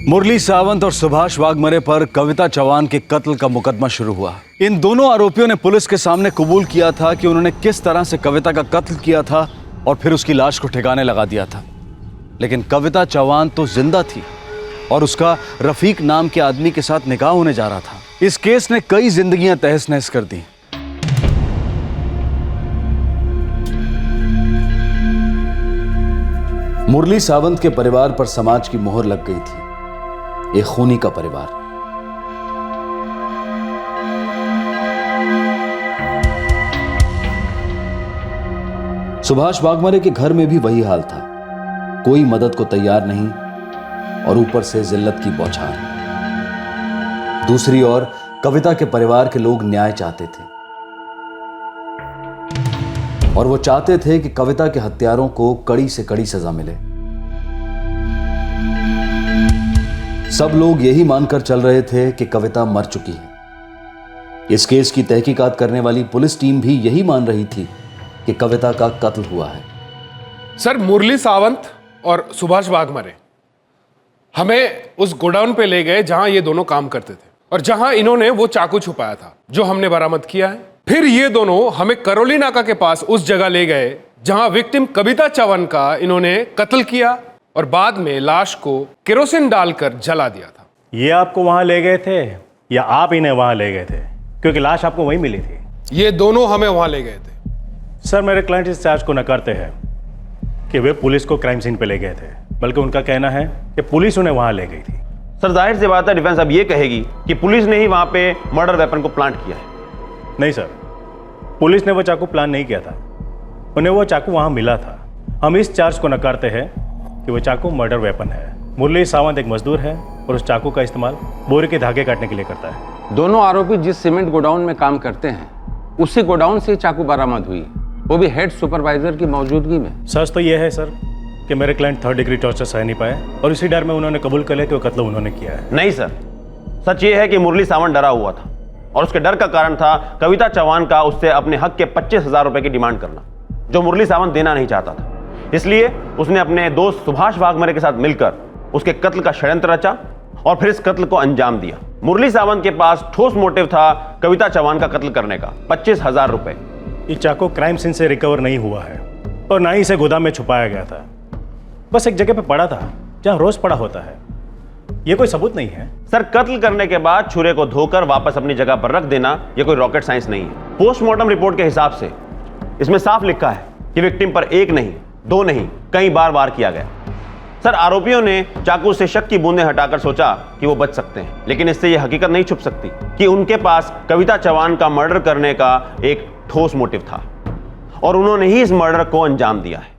मुरली सावंत और सुभाष वाघमारे पर कविता चौहान के कत्ल का मुकदमा शुरू हुआ। इन दोनों आरोपियों ने पुलिस के सामने कबूल किया था कि उन्होंने किस तरह से कविता का कत्ल किया था और फिर उसकी लाश को ठिकाने लगा दिया था। लेकिन कविता चौहान तो जिंदा थी और उसका रफीक नाम के आदमी के साथ निकाह होने जा रहा था। इस केस ने कई जिंदगियां तहस नहस कर दी। मुरली सावंत के परिवार पर समाज की मोहर लग गई थी। एक खूनी का परिवार। सुभाष वाघमारे के घर में भी वही हाल था। कोई मदद को तैयार नहीं और ऊपर से जिल्लत की बौछार। दूसरी ओर कविता के परिवार के लोग न्याय चाहते थे और वो चाहते थे कि कविता के हत्यारों को कड़ी से कड़ी सजा मिले। सब लोग यही मानकर चल रहे थे कि कविता मर चुकी है। इस केस की तहकीकात करने वाली पुलिस टीम भी यही मान रही थी कि कविता का कत्ल हुआ है। सर, मुरली सावंत और सुभाष वाघमारे हमें उस गोडाउन पे ले गए जहां ये दोनों काम करते थे और जहां इन्होंने वो चाकू छुपाया था जो हमने बरामद किया है। फिर ये दोनों हमें करौली नाका के पास उस जगह ले गए जहां विक्टिम कविता चौहान का इन्होंने कत्ल किया और बाद में लाश को केरोसिन डालकर जला दिया था। ये आपको वहां ले गए थे या आप इन्हें वहां ले गए थे? क्योंकि लाश आपको वहीं मिली थी। ये दोनों हमें वहां ले गए थे। सर, मेरे क्लाइंट इस चार्ज को नकारते हैं कि वे पुलिस को क्राइम सीन पे ले गए थे, बल्कि उनका कहना है कि पुलिस उन्हें वहां ले गई थी। सर, जाहिर सी बात है डिफेंस अब ये कहेगी कि पुलिस ने ही वहां पे मर्डर वेपन को प्लांट किया है। नहीं सर, पुलिस ने वो चाकू प्लान नहीं किया था, उन्हें वो चाकू वहां मिला था। हम इस चार्ज को नकारते हैं कि वो चाकू मर्डर वेपन है। मुरली सावंत एक मजदूर है और उस चाकू का इस्तेमाल बोरे के धागे काटने के लिए करता है। दोनों आरोपी जिस सीमेंट गोडाउन में काम करते हैं उसी गोडाउन से चाकू बरामद हुई, वो भी हेड सुपरवाइजर की मौजूदगी में। सच तो यह है सर कि मेरे क्लाइंट 3rd डिग्री टॉर्चर सह नहीं पाए और इसी डर में उन्होंने कबूल कर लिया कि वो कत्ल उन्होंने किया है। नहीं सर, सच ये है कि मुरली सावंत डरा हुआ था और उसके डर का कारण था कविता चौहान का उससे अपने हक के 25,000 रुपए की डिमांड करना, जो मुरली सावंत देना नहीं चाहता था। इसलिए उसने अपने दोस्त सुभाष वाघमारे के साथ मिलकर उसके कत्ल का षड्यंत्र रचा और फिर इस कत्ल को अंजाम दिया। मुरली सावंत के पास ठोस मोटिव था कविता चौहान का कत्ल करने का, 25,000 रुपए। ये चाकू क्राइम सीन से रिकवर नहीं हुआ है और ना ही इसे गोदाम में छुपाया गया था, बस एक जगह पे पड़ा था जहां रोज पड़ा होता है। ये कोई सबूत नहीं है। सर, कत्ल करने के बाद छुरे को धोकर वापस अपनी जगह पर रख देना ये कोई रॉकेट साइंस नहीं है। पोस्टमार्टम रिपोर्ट के हिसाब से इसमें साफ लिखा है कि विक्टिम पर एक नहीं, दो नहीं, कई बार वार किया गया। सर, आरोपियों ने चाकू से शक की बूंदें हटाकर सोचा कि वो बच सकते हैं, लेकिन इससे यह हकीकत नहीं छुप सकती कि उनके पास कविता चौहान का मर्डर करने का एक ठोस मोटिव था और उन्होंने ही इस मर्डर को अंजाम दिया है।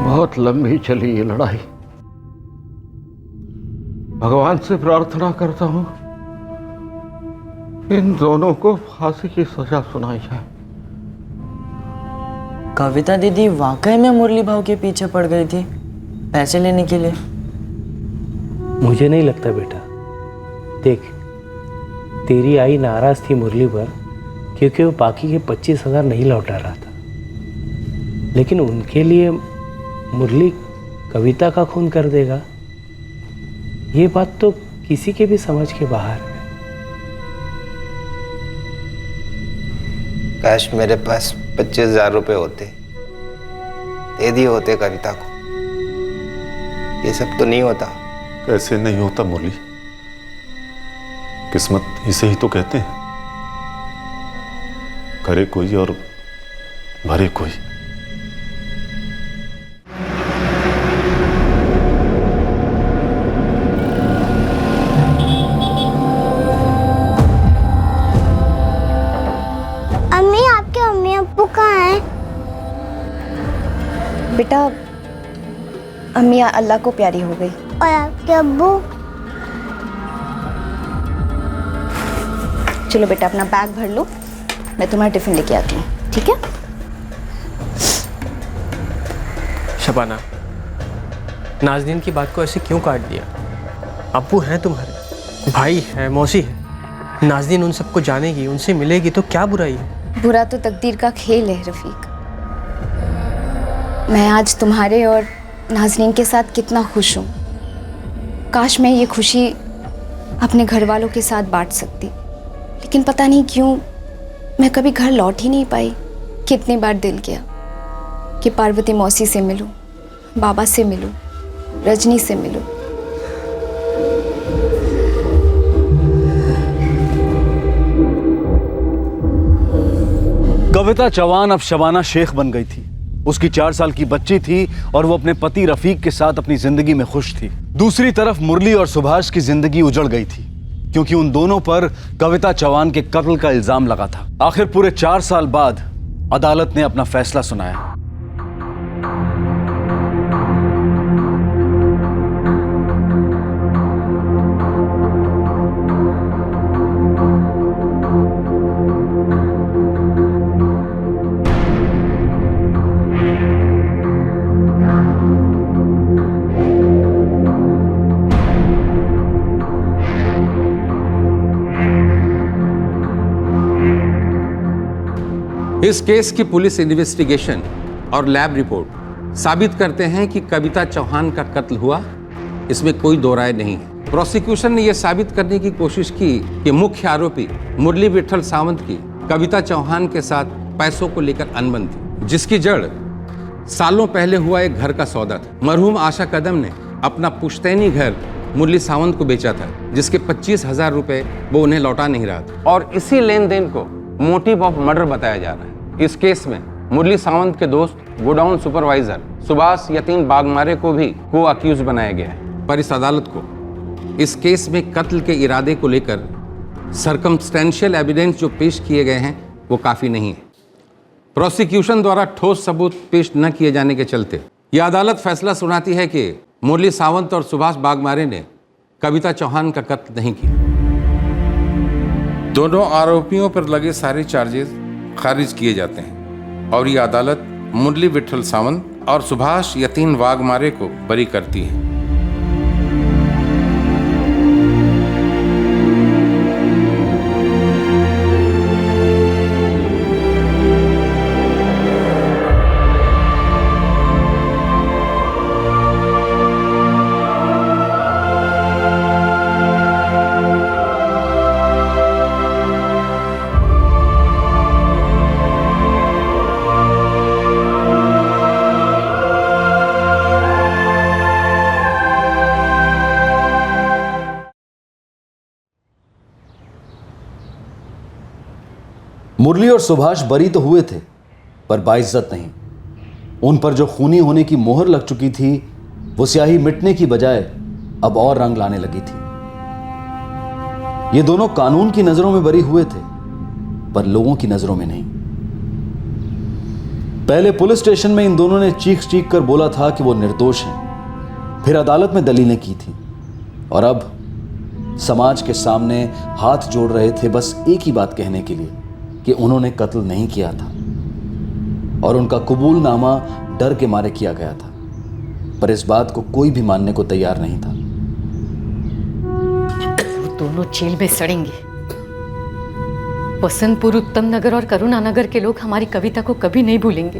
बहुत लंबी चली ये लड़ाई। भगवान से प्रार्थना करता हूं इन दोनों को फांसी की सजा सुनाई जाए। कविता दीदी वाकई में मुरली भाव के पीछे पड़ गई थी पैसे लेने के लिए? मुझे नहीं लगता बेटा। देख, तेरी आई नाराज थी मुरली पर क्योंकि वो बाकी के 25,000 नहीं लौटा रहा था, लेकिन उनके लिए मुरली कविता का खून कर देगा, ये बात तो किसी के भी समझ के बाहर है। काश मेरे पास 25,000 रुपये होते, दे दिए होते कविता को। ये सब तो नहीं होता। कैसे नहीं होता मुरली? किस्मत इसे ही तो कहते हैं, करे कोई और भरे कोई। अम्मी, आपके अम्मी अब्बू कहाँ हैं? बेटा अम्मी अल्लाह को प्यारी हो गई। और आपके अब्बू? चलो बेटा अपना बैग भर लो, मैं तुम्हारा टिफिन लेके आती हूँ, ठीक है? शबाना, नाज़नीन की बात को ऐसे क्यों काट दिया? अब्बू हैं तुम्हारे, भाई है, मौसी है। नाज़नीन उन सबको जानेगी, उनसे मिलेगी तो क्या बुराई है? बुरा तो तकदीर का खेल है रफ़ीक। मैं आज तुम्हारे और नाज़नीन के साथ कितना खुश हूँ। काश मैं ये खुशी अपने घर वालों के साथ बांट सकती, लेकिन पता नहीं क्यों मैं कभी घर लौट ही नहीं पाई। कितनी बार दिल किया कि पार्वती मौसी से मिलूं, बाबा से मिलूं, रजनी से मिलूं। कविता चौहान अब शबाना शेख बन गई थी। उसकी 4 साल की बच्ची थी और वो अपने पति रफीक के साथ अपनी जिंदगी में खुश थी। दूसरी तरफ मुरली और सुभाष की जिंदगी उजड़ गई थी क्योंकि उन दोनों पर कविता चौहान के कत्ल का इल्जाम लगा था। आखिर पूरे 4 साल बाद अदालत ने अपना फैसला सुनाया। इस केस की पुलिस इन्वेस्टिगेशन और लैब रिपोर्ट साबित करते हैं कि कविता चौहान का कत्ल हुआ, इसमें कोई दो राय नहीं है। प्रोसिक्यूशन ने यह साबित करने की कोशिश की कि मुख्य आरोपी मुरली विठल सावंत की कविता चौहान के साथ पैसों को लेकर अनबन थी, जिसकी जड़ सालों पहले हुआ एक घर का सौदा था। मरहूम आशा कदम ने अपना पुश्तैनी घर मुरली सावंत को बेचा था, जिसके 25,000 रुपए वो उन्हें लौटा नहीं रहा था, और इसी लेन देन को मोटिव ऑफ मर्डर बताया जा रहा है। इस केस में मुरली सावंत के दोस्त गोडाउन सुपरवाइजर सुभाष यतीन बागमारे को भी को अक्यूज बनाया गया है, पर इस अदालत को इस केस में कत्ल के इरादे को लेकर सर्कमस्टेंशियल एविडेंस जो पेश किए गए हैं वो काफ़ी नहीं है। प्रोसिक्यूशन द्वारा ठोस सबूत पेश न किए जाने के चलते यह अदालत फैसला सुनाती है कि मुरली सावंत और सुभाष बागमारे ने कविता चौहान का कत्ल नहीं किया। दोनों आरोपियों पर लगे सारे चार्जेस खारिज किए जाते हैं और ये अदालत मुरली विठल सावंत और सुभाष यतीन वाघमारे को बरी करती है। मुरली और सुभाष बरी तो हुए थे पर बाइज्जत नहीं। उन पर जो खूनी होने की मोहर लग चुकी थी वो स्याही मिटने की बजाय अब और रंग लाने लगी थी। ये दोनों कानून की नजरों में बरी हुए थे पर लोगों की नजरों में नहीं। पहले पुलिस स्टेशन में इन दोनों ने चीख चीख कर बोला था कि वो निर्दोष हैं, फिर अदालत में दलीलें की थी और अब समाज के सामने हाथ जोड़ रहे थे बस एक ही बात कहने के लिए कि उन्होंने कत्ल नहीं किया था। और उनका कबूलनामा डर के मारे किया गया था, पर इस बात को कोई भी मानने को तैयार नहीं था। वो दोनों जेल में सड़ेंगे। वसंतपुर, उत्तम नगर और करुणा नगर के लोग हमारी कविता को कभी नहीं भूलेंगे,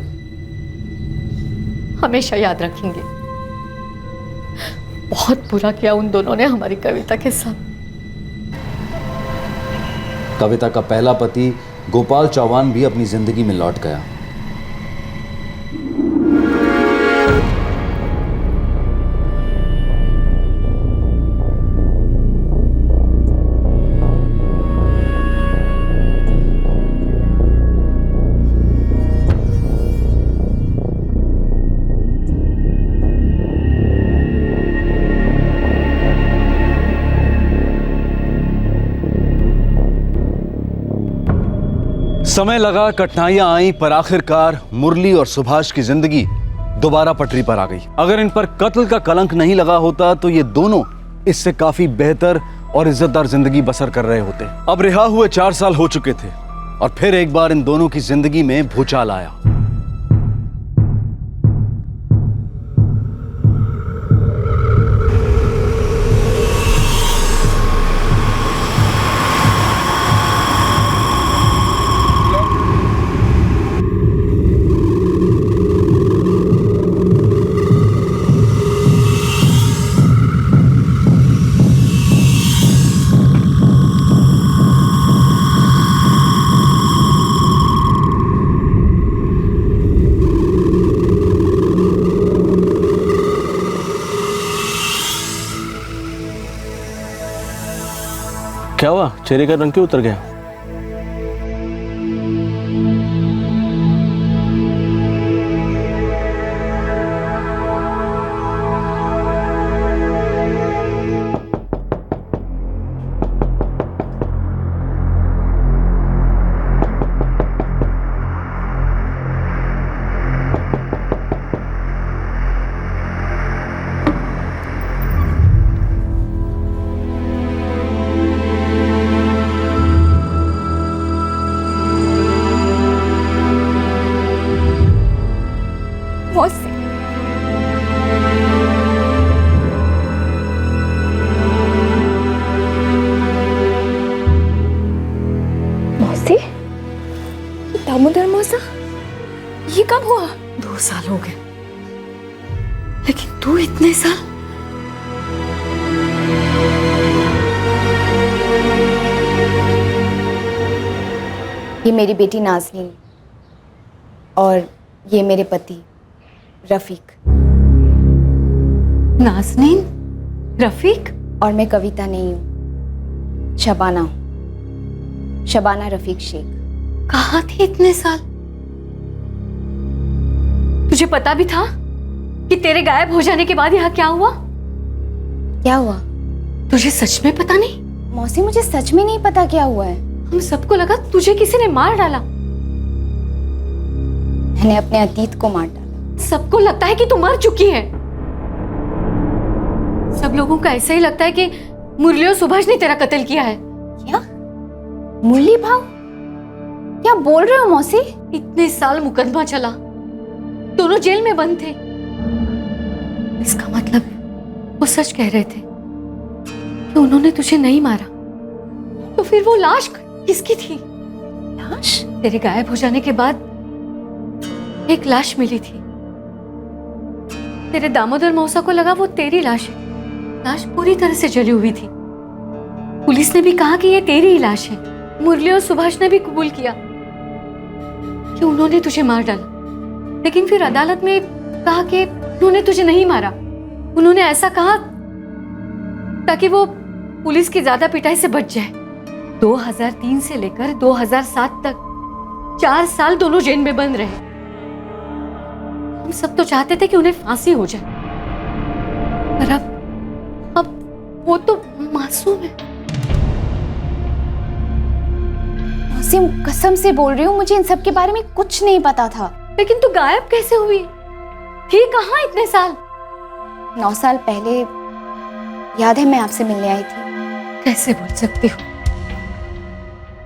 हमेशा याद रखेंगे। बहुत बुरा किया उन दोनों ने हमारी कविता के साथ। कविता का पहला पति गोपाल चौहान भी अपनी जिंदगी में लौट गया। समय लगा, कठिनाइयां आई, पर आखिरकार मुरली और सुभाष की जिंदगी दोबारा पटरी पर आ गई। अगर इन पर कत्ल का कलंक नहीं लगा होता तो ये दोनों इससे काफी बेहतर और इज्जतदार जिंदगी बसर कर रहे होते। अब रिहा हुए 4 साल हो चुके थे और फिर एक बार इन दोनों की जिंदगी में भूचाल आया। क्या हुआ? चेहरे का रंग क्यों उतर गया? दामोदर मौसा, ये कब हुआ? 2 साल हो गए, लेकिन तू इतने साल? ये मेरी बेटी नाज़नीन और ये मेरे पति रफीक। नाज़नीन, रफीक? और मैं कविता नहीं हूँ, शबाना हूँ, शबाना रफीक शेख। कहाँ थी इतने साल? तुझे पता भी था कि तेरे गायब हो जाने के बाद यहाँ क्या हुआ? क्या हुआ? तुझे सच में पता नहीं? मौसी, मुझे सच में नहीं पता क्या हुआ है। हम सबको लगा तुझे किसी ने मार डाला। मैंने अपने अतीत को मार डाला। सबको लगता है कि तू मर चुकी है। सब लोगों को ऐसा ही लगता है कि मुरली और सुभाष ने तेरा कत्ल किया है। क्या? मुरली भाव? क्या बोल रहे हो मौसी? इतने साल मुकदमा चला, दोनों जेल में बंद थे। इसका मतलब वो सच कह रहे थे कि उन्होंने तुझे नहीं मारा। तो फिर वो लाश किसकी थी? लाश? तेरे गायब हो जाने के बाद एक लाश मिली थी। तेरे दामोदर मौसा को लगा वो तेरी लाश है। लाश पूरी तरह से जली हुई थी। पुलिस ने भी कहा कि ये तेरी ही लाश है। मुरली और सुभाष ने भी कबूल किया कि उन्होंने तुझे मार डाला, लेकिन फिर अदालत में कहा कि उन्होंने तुझे नहीं मारा। उन्होंने ऐसा कहा ताकि वो पुलिस की ज्यादा पिटाई से बच जाए। 2003 से लेकर 2007 तक 4 साल दोनों जेल में बंद रहे। हम सब तो चाहते थे कि उन्हें फांसी हो जाए, पर अब वो तो मासूम है। मौसी, कसम से बोल रही हूँ, मुझे इन सब के बारे में कुछ नहीं पता था। लेकिन तू गायब कैसे हुई? थी कहाँ इतने साल? 9 साल पहले याद है मैं आपसे मिलने आई थी। कैसे बोल सकती हूँ?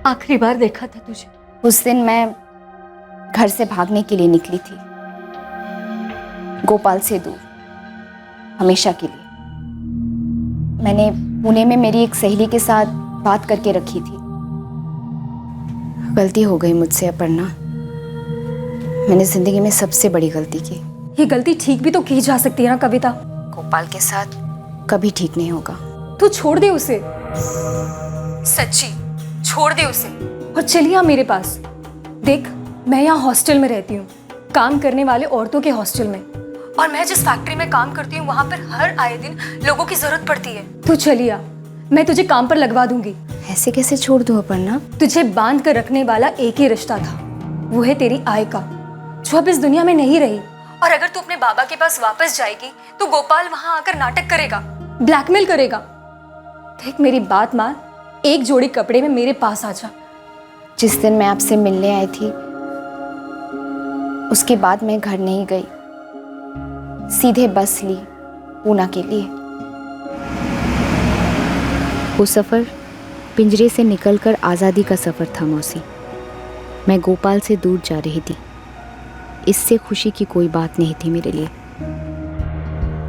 आखिरी बार देखा था तुझे। उस दिन मैं घर से भागने के लिए निकली थी, गोपाल से दूर, हमेशा के लिए। मैंने पुणे में मेरी एक सहेली के साथ बात करके रखी थी। गलती हो गई मुझसे अपर्णा, मैंने जिंदगी में सबसे बड़ी गलती की। ये गलती ठीक भी तो की जा सकती है ना कविता। गोपाल के साथ कभी ठीक नहीं होगा। तू छोड़ दे उसे, सच्ची छोड़ दे उसे और चलिए आ मेरे पास। देख, मैं यहाँ हॉस्टल में रहती हूँ, काम करने वाले औरतों के हॉस्टल में, और मैं जिस फैक्ट्री में काम करती हूँ वहाँ पर हर आए दिन लोगों की जरूरत पड़ती है। तू चलिए आ, मैं तुझे काम पर लगवा दूंगी। ऐसे कैसे छोड़ दूँ अपर्णा? तुझे बांध कर रखने वाला एक ही रिश्ता था, वो है तेरी आय का, जो अब इस दुनिया में नहीं रही। और अगर तू अपने बाबा के पास वापस जाएगी तो गोपाल वहां आकर नाटक करेगा, ब्लैकमेल करेगा। देख मेरी बात मान, एक जोड़ी कपड़े में मेरे पास आ जा। जिस दिन मैं आपसे मिलने आई थी उसके बाद मैं घर नहीं गई, सीधे बस ली पूना के लिए। वो सफ़र पिंजरे से निकलकर आज़ादी का सफ़र था मौसी। मैं गोपाल से दूर जा रही थी, इससे खुशी की कोई बात नहीं थी मेरे लिए।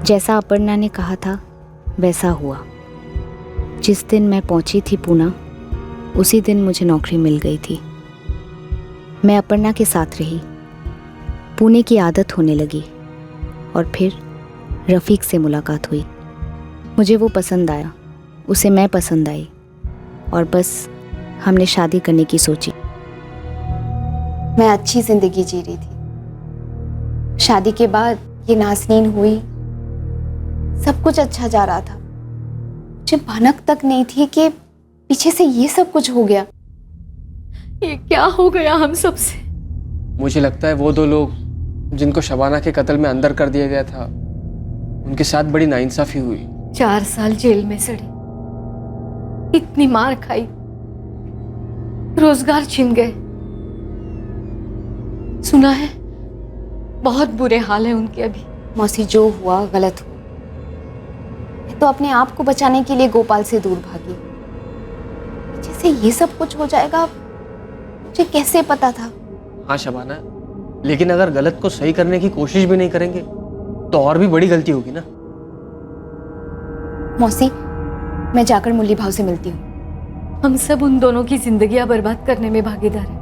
जैसा अपर्णा ने कहा था वैसा हुआ। जिस दिन मैं पहुंची थी पूना, उसी दिन मुझे नौकरी मिल गई थी। मैं अपर्णा के साथ रही, पुणे की आदत होने लगी, और फिर रफ़ीक से मुलाकात हुई। मुझे वो पसंद आया, उसे मैं पसंद आई, और बस हमने शादी करने की सोची। मैं अच्छी ज़िंदगी जी रही थी। शादी के बाद ये नाज़नीन हुई, सब कुछ अच्छा जा रहा था। मुझे भनक तक नहीं थी कि पीछे से ये सब कुछ हो गया। ये क्या हो गया हम सबसे? मुझे लगता है वो दो लोग जिनको शबाना के कत्ल में अंदर कर दिया गया था, उनके साथ बड़ी नाइंसाफी हुई। 4 साल जेल में सड़ी, इतनी मार खाई, रोजगार छिन गए। सुना है बहुत बुरे हाल है उनके अभी। मौसी, जो हुआ गलत हुआ। मैं तो अपने आप को बचाने के लिए गोपाल से दूर भागी। जैसे ये सब कुछ हो जाएगा मुझे कैसे पता था? हाँ शबाना, लेकिन अगर गलत को सही करने की कोशिश भी नहीं करेंगे तो और भी बड़ी गलती होगी ना। मौसी, मैं जाकर मुरली भाव से मिलती हूँ। हम सब उन दोनों की जिंदगियां बर्बाद करने में भागीदार हैं।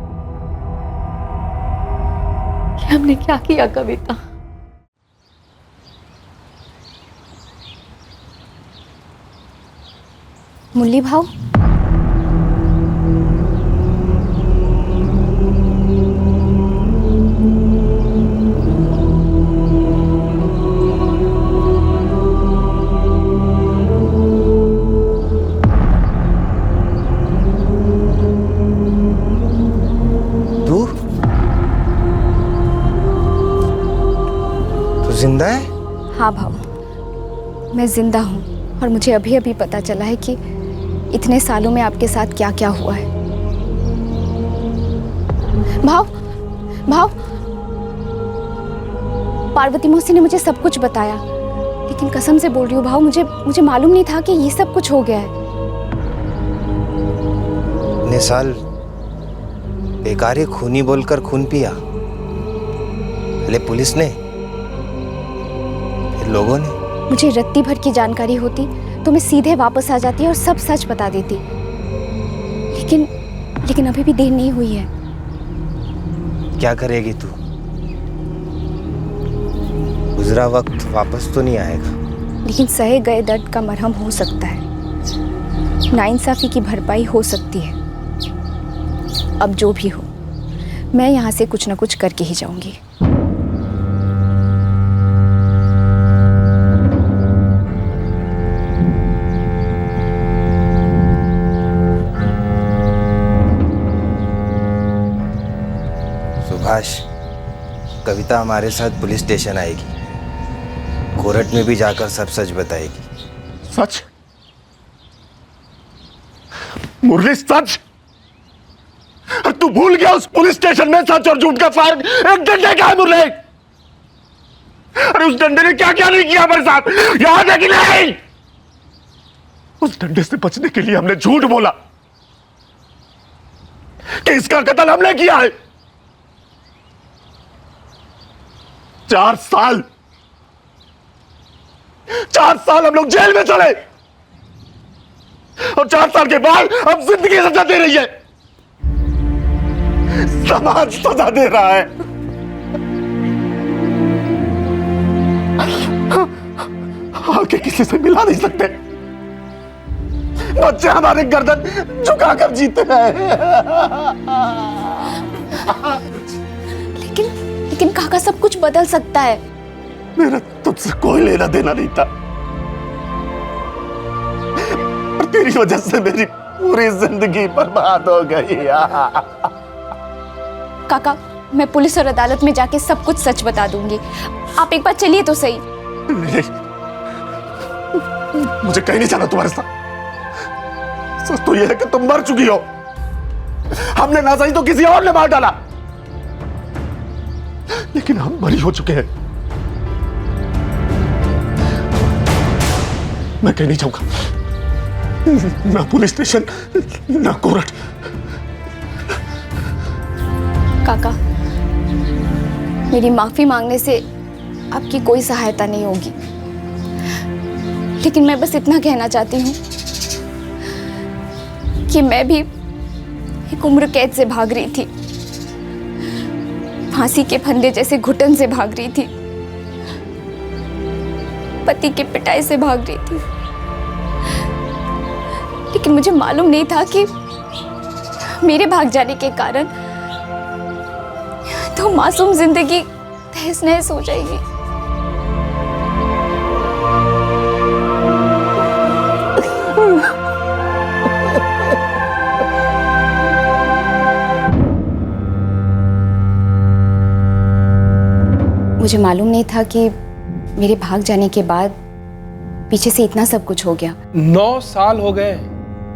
कि हमने क्या किया कविता? मुरली भाव, जिंदा है? हाँ भाव, मैं जिंदा हूँ, और मुझे अभी अभी पता चला है कि इतने सालों में आपके साथ क्या क्या हुआ है। भाव, भाव, पार्वती मौसी ने मुझे सब कुछ बताया, लेकिन कसम से बोल रही हूँ भाव, मुझे मालूम नहीं था कि ये सब कुछ हो गया है। इतने साल बेकार ही खूनी बोलकर खून पिया, पहले पुलिस ने, फिर लोगों ने। मुझे रत्ती भर की जानकारी होती तो मैं सीधे वापस आ जाती और सब सच बता देती, लेकिन अभी भी देर नहीं हुई है। क्या करेगी तू? गुजरा वक्त वापस तो नहीं आएगा, लेकिन सहे गए दर्द का मरहम हो सकता है, नाइंसाफी की भरपाई हो सकती है। अब जो भी हो, मैं यहाँ से कुछ ना कुछ करके ही जाऊंगी। सुभाष, कविता हमारे साथ पुलिस स्टेशन आएगी, कोर्ट में भी जाकर सब सच बताएगी। सच? मुरली, सच? और तू भूल गया उस पुलिस स्टेशन में सच और झूठ का फर्क? एक डंडे का है मुरली। अरे उस डंडे ने क्या क्या नहीं किया हमारे साथ, याद है कि नहीं? उस डंडे से बचने के लिए हमने झूठ बोला कि इसका कत्ल हमने किया है, 4 साल 4 साल हम लोग जेल में चले और 4 साल के बाद अब जिंदगी सजा दे रही है। समाज सजा दे रहा है। आके किसी से मिला नहीं सकते। बच्चे हमारे गर्दन झुकाकर जीते हैं। लेकिन काका सब कुछ बदल सकता है। मेरा तुझसे कोई लेना देना नहीं था, और तेरी वजह से मेरी पूरी जिंदगी बर्बाद हो गई। काका, मैं पुलिस और अदालत में जाके सब कुछ सच बता दूंगी। आप एक बार चलिए तो सही। मुझे कहीं नहीं जाना तुम्हारे साथ। सच तो यह है कि तुम मर चुकी हो। हमने ना सही तो किसी और ने मार डाला, लेकिन हम बरी हो चुके हैं। मैं कहीं नहीं जाऊंगा, ना पुलिस स्टेशन ना कोर्ट। काका, मेरी माफी मांगने से आपकी कोई सहायता नहीं होगी, लेकिन मैं बस इतना कहना चाहती हूँ कि मैं भी एक उम्र कैद से भाग रही थी, फांसी के फंदे जैसे घुटन से भाग रही थी, पति की पिटाई से भाग रही थी। लेकिन मुझे मालूम नहीं था कि मेरे भाग जाने के कारण तो मासूम जिंदगी तहस नहस हो जाएगी। मुझे मालूम नहीं था कि मेरे भाग जाने के बाद पीछे से इतना सब कुछ हो गया। 9 साल हो गए,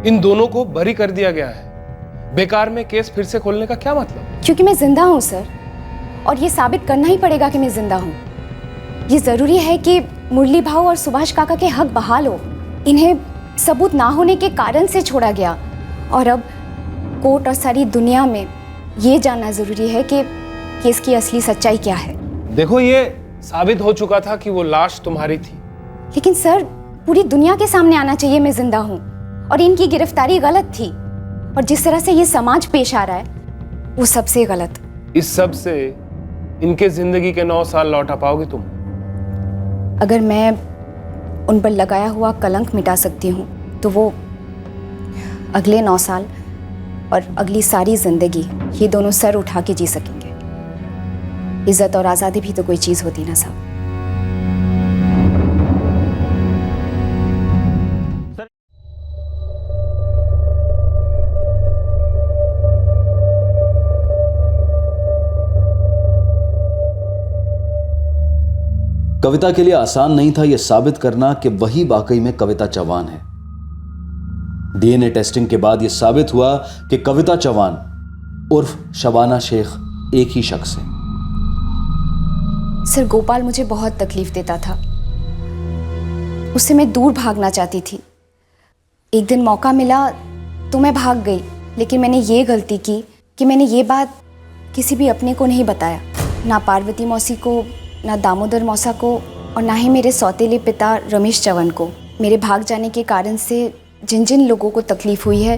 इन दोनों को बरी कर दिया गया है। बेकार में केस फिर से खोलने का क्या मतलब? क्योंकि मैं जिंदा हूं सर, और ये साबित करना ही पड़ेगा कि मैं जिंदा हूं। ये जरूरी है कि मुरली भाऊ और सुभाष काका के हक बहाल हो। इन्हें सबूत ना होने के कारण से छोड़ा गया, और अब कोर्ट और सारी दुनिया में ये जानना जरूरी है कि केस की असली सच्चाई क्या है। देखो, ये साबित हो चुका था कि वो लाश तुम्हारी थी। लेकिन सर, पूरी दुनिया के सामने आना चाहिए मैं जिंदा हूं, और इनकी गिरफ्तारी गलत थी, और जिस तरह से ये समाज पेश आ रहा है वो सबसे गलत। इस सब से इनके जिंदगी के 9 साल लौटा पाओगे तुम? अगर मैं उन पर लगाया हुआ कलंक मिटा सकती हूँ तो वो अगले 9 साल और अगली सारी जिंदगी ये दोनों सर उठा के जी सकेंगे। इज्जत और आज़ादी भी तो कोई चीज़ होती ना साहब। कविता के लिए आसान नहीं था यह साबित करना कि वही वाकई में कविता चौहान है। डीएनए टेस्टिंग के बाद यह साबित हुआ कि कविता चौहान उर्फ शबाना शेख एक ही शख्स है। सर, गोपाल मुझे बहुत तकलीफ देता था, उससे मैं दूर भागना चाहती थी। एक दिन मौका मिला तो मैं भाग गई, लेकिन मैंने ये गलती की कि मैंने ये बात किसी भी अपने को नहीं बताया, ना पार्वती मौसी को, ना दामोदर मौसा को, और ना ही मेरे सौतेले पिता रमेश चौहान को। मेरे भाग जाने के कारण से जिन जिन लोगों को तकलीफ हुई है,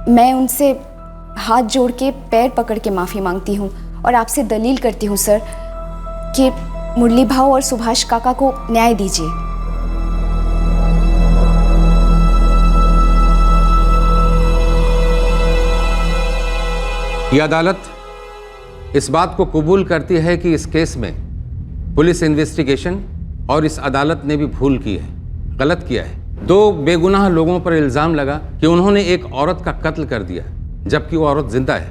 मैं उनसे हाथ जोड़ के पैर पकड़ के माफ़ी मांगती हूँ, और आपसे दलील करती हूँ सर कि मुरली भाऊ और सुभाष काका को न्याय दीजिए। यह अदालत इस बात को कबूल करती है कि इस केस में पुलिस इन्वेस्टिगेशन और इस अदालत ने भी भूल की है, गलत किया है। 2 बेगुनाह लोगों पर इल्जाम लगा कि उन्होंने एक औरत का कत्ल कर दिया, जबकि वो औरत जिंदा है।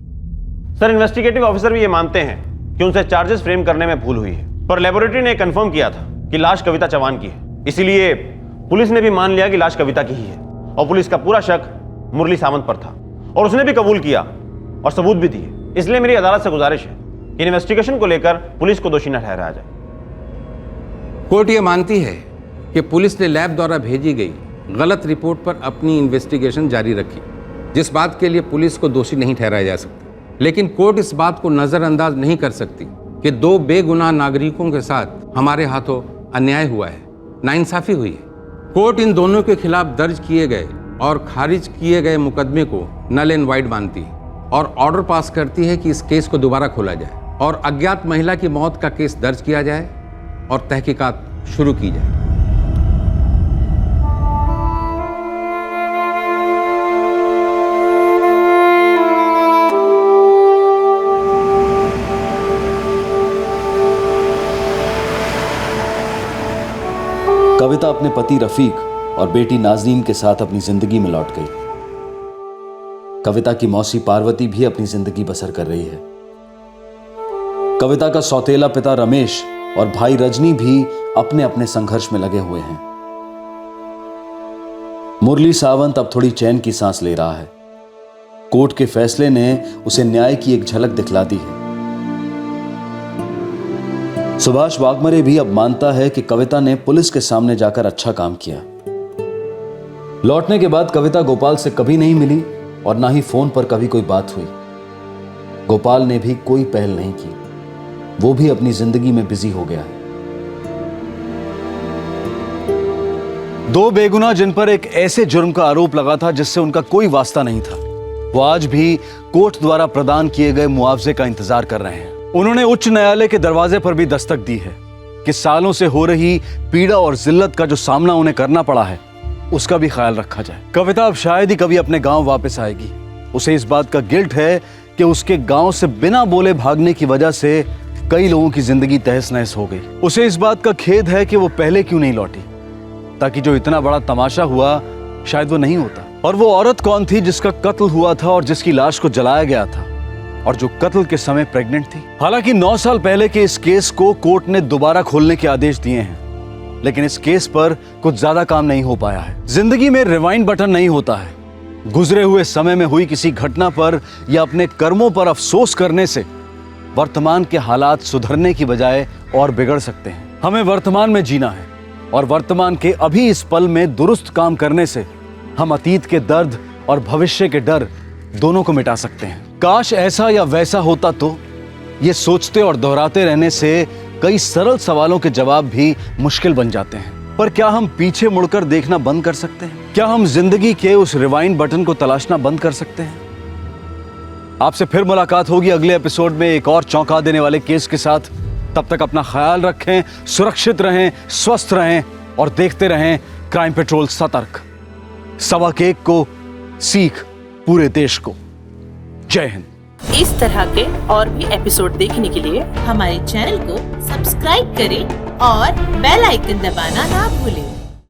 सर, इन्वेस्टिगेटिव ऑफिसर भी ये मानते हैं कि उनसे चार्जेस फ्रेम करने में भूल हुई है, पर लेबोरेटरी ने कंफर्म किया था कि लाश कविता चौहान की है। इसीलिए पुलिस ने भी मान लिया कि लाश कविता की ही है, और पुलिस का पूरा शक मुरली सावंत पर था, और उसने भी कबूल किया और सबूत भी दिए। इसलिए मेरी अदालत से गुजारिश है कि इन्वेस्टिगेशन को लेकर पुलिस को दोषी न ठहराया जाए। कोर्ट ये मानती है कि पुलिस ने लैब द्वारा भेजी गई गलत रिपोर्ट पर अपनी इन्वेस्टिगेशन जारी रखी, जिस बात के लिए पुलिस को दोषी नहीं ठहराया जा सकता। लेकिन कोर्ट इस बात को नज़रअंदाज नहीं कर सकती कि 2 बेगुनाह नागरिकों के साथ हमारे हाथों अन्याय हुआ है, नाइंसाफी हुई है। कोर्ट इन दोनों के खिलाफ दर्ज किए गए और खारिज किए गए मुकदमे को नल एंड वाइड मानती है और ऑर्डर पास करती है कि इस केस को दोबारा खोला जाए और अज्ञात महिला की मौत का केस दर्ज किया जाए और तहकीकात शुरू की जाए। कविता अपने पति रफीक और बेटी नाजनीन के साथ अपनी जिंदगी में लौट गई। कविता की मौसी पार्वती भी अपनी जिंदगी बसर कर रही है। कविता का सौतेला पिता रमेश और भाई रजनी भी अपने अपने संघर्ष में लगे हुए हैं। मुरली सावंत अब थोड़ी चैन की सांस ले रहा है। कोर्ट के फैसले ने उसे न्याय की एक झलक दिखला दी है। सुभाष वाघमरे भी अब मानता है कि कविता ने पुलिस के सामने जाकर अच्छा काम किया। लौटने के बाद कविता गोपाल से कभी नहीं मिली और ना ही फोन पर कभी कोई बात हुई। गोपाल ने भी कोई पहल नहीं की, वो भी अपनी जिंदगी में बिजी हो गया है। 2 बेगुनाह जिन पर एक ऐसे जुर्म का आरोप लगा था जिससे उनका कोई वास्ता नहीं था, वो आज भी कोर्ट द्वारा प्रदान किए गए मुआवजे का इंतजार कर रहे हैं। उन्होंने उच्च न्यायालय के दरवाजे पर भी दस्तक दी है कि सालों से हो रही पीड़ा और जिल्लत का जो सामना उन्हें करना पड़ा है उसका भी ख्याल रखा जाए। कविता अब शायद ही कभी अपने गांव वापस आएगी। उसे इस बात का गिल्ट है कि उसके गांव से बिना बोले भागने की वजह से कई लोगों की जिंदगी तहस नहस हो गई। उसे इस बात का खेद है कि वो पहले क्यों नहीं लौटी, ताकि जो इतना बड़ा तमाशा हुआ शायद वो नहीं होता। और वो औरत कौन थी जिसका कत्ल हुआ था और जिसकी लाश को जलाया गया था और जो कत्ल के समय प्रेग्नेंट थी। हालांकि 9 साल पहले के इस केस को कोर्ट ने दोबारा खोलने के आदेश दिए हैं, लेकिन इस केस पर कुछ ज्यादा काम नहीं हो पाया है। जिंदगी में रिवाइंड बटन नहीं होता है। गुजरे हुए समय में हुई किसी घटना पर या अपने कर्मों पर अफसोस करने से वर्तमान के हालात सुधरने की बजाय और बिगड़ सकते हैं। हमें वर्तमान में जीना है और वर्तमान के अभी इस पल में दुरुस्त काम करने से हम अतीत के दर्द और भविष्य के डर दोनों को मिटा सकते हैं। काश ऐसा या वैसा होता तो ये सोचते और दोहराते रहने से कई सरल सवालों के जवाब भी मुश्किल बन जाते हैं। पर क्या हम पीछे मुड़कर देखना बंद कर सकते हैं? क्या हम जिंदगी के उस रिवाइंड बटन को तलाशना बंद कर सकते हैं? आपसे फिर मुलाकात होगी अगले एपिसोड में एक और चौंका देने वाले केस के साथ। तब तक अपना ख्याल रखें, सुरक्षित रहें, स्वस्थ रहें और देखते रहें क्राइम पेट्रोल सतर्क। 1.25 को सीख पूरे देश को। जय हिंद। इस तरह के और भी एपिसोड देखने के लिए हमारे चैनल को सब्सक्राइब करें और बेल आइकन दबाना ना भूलें।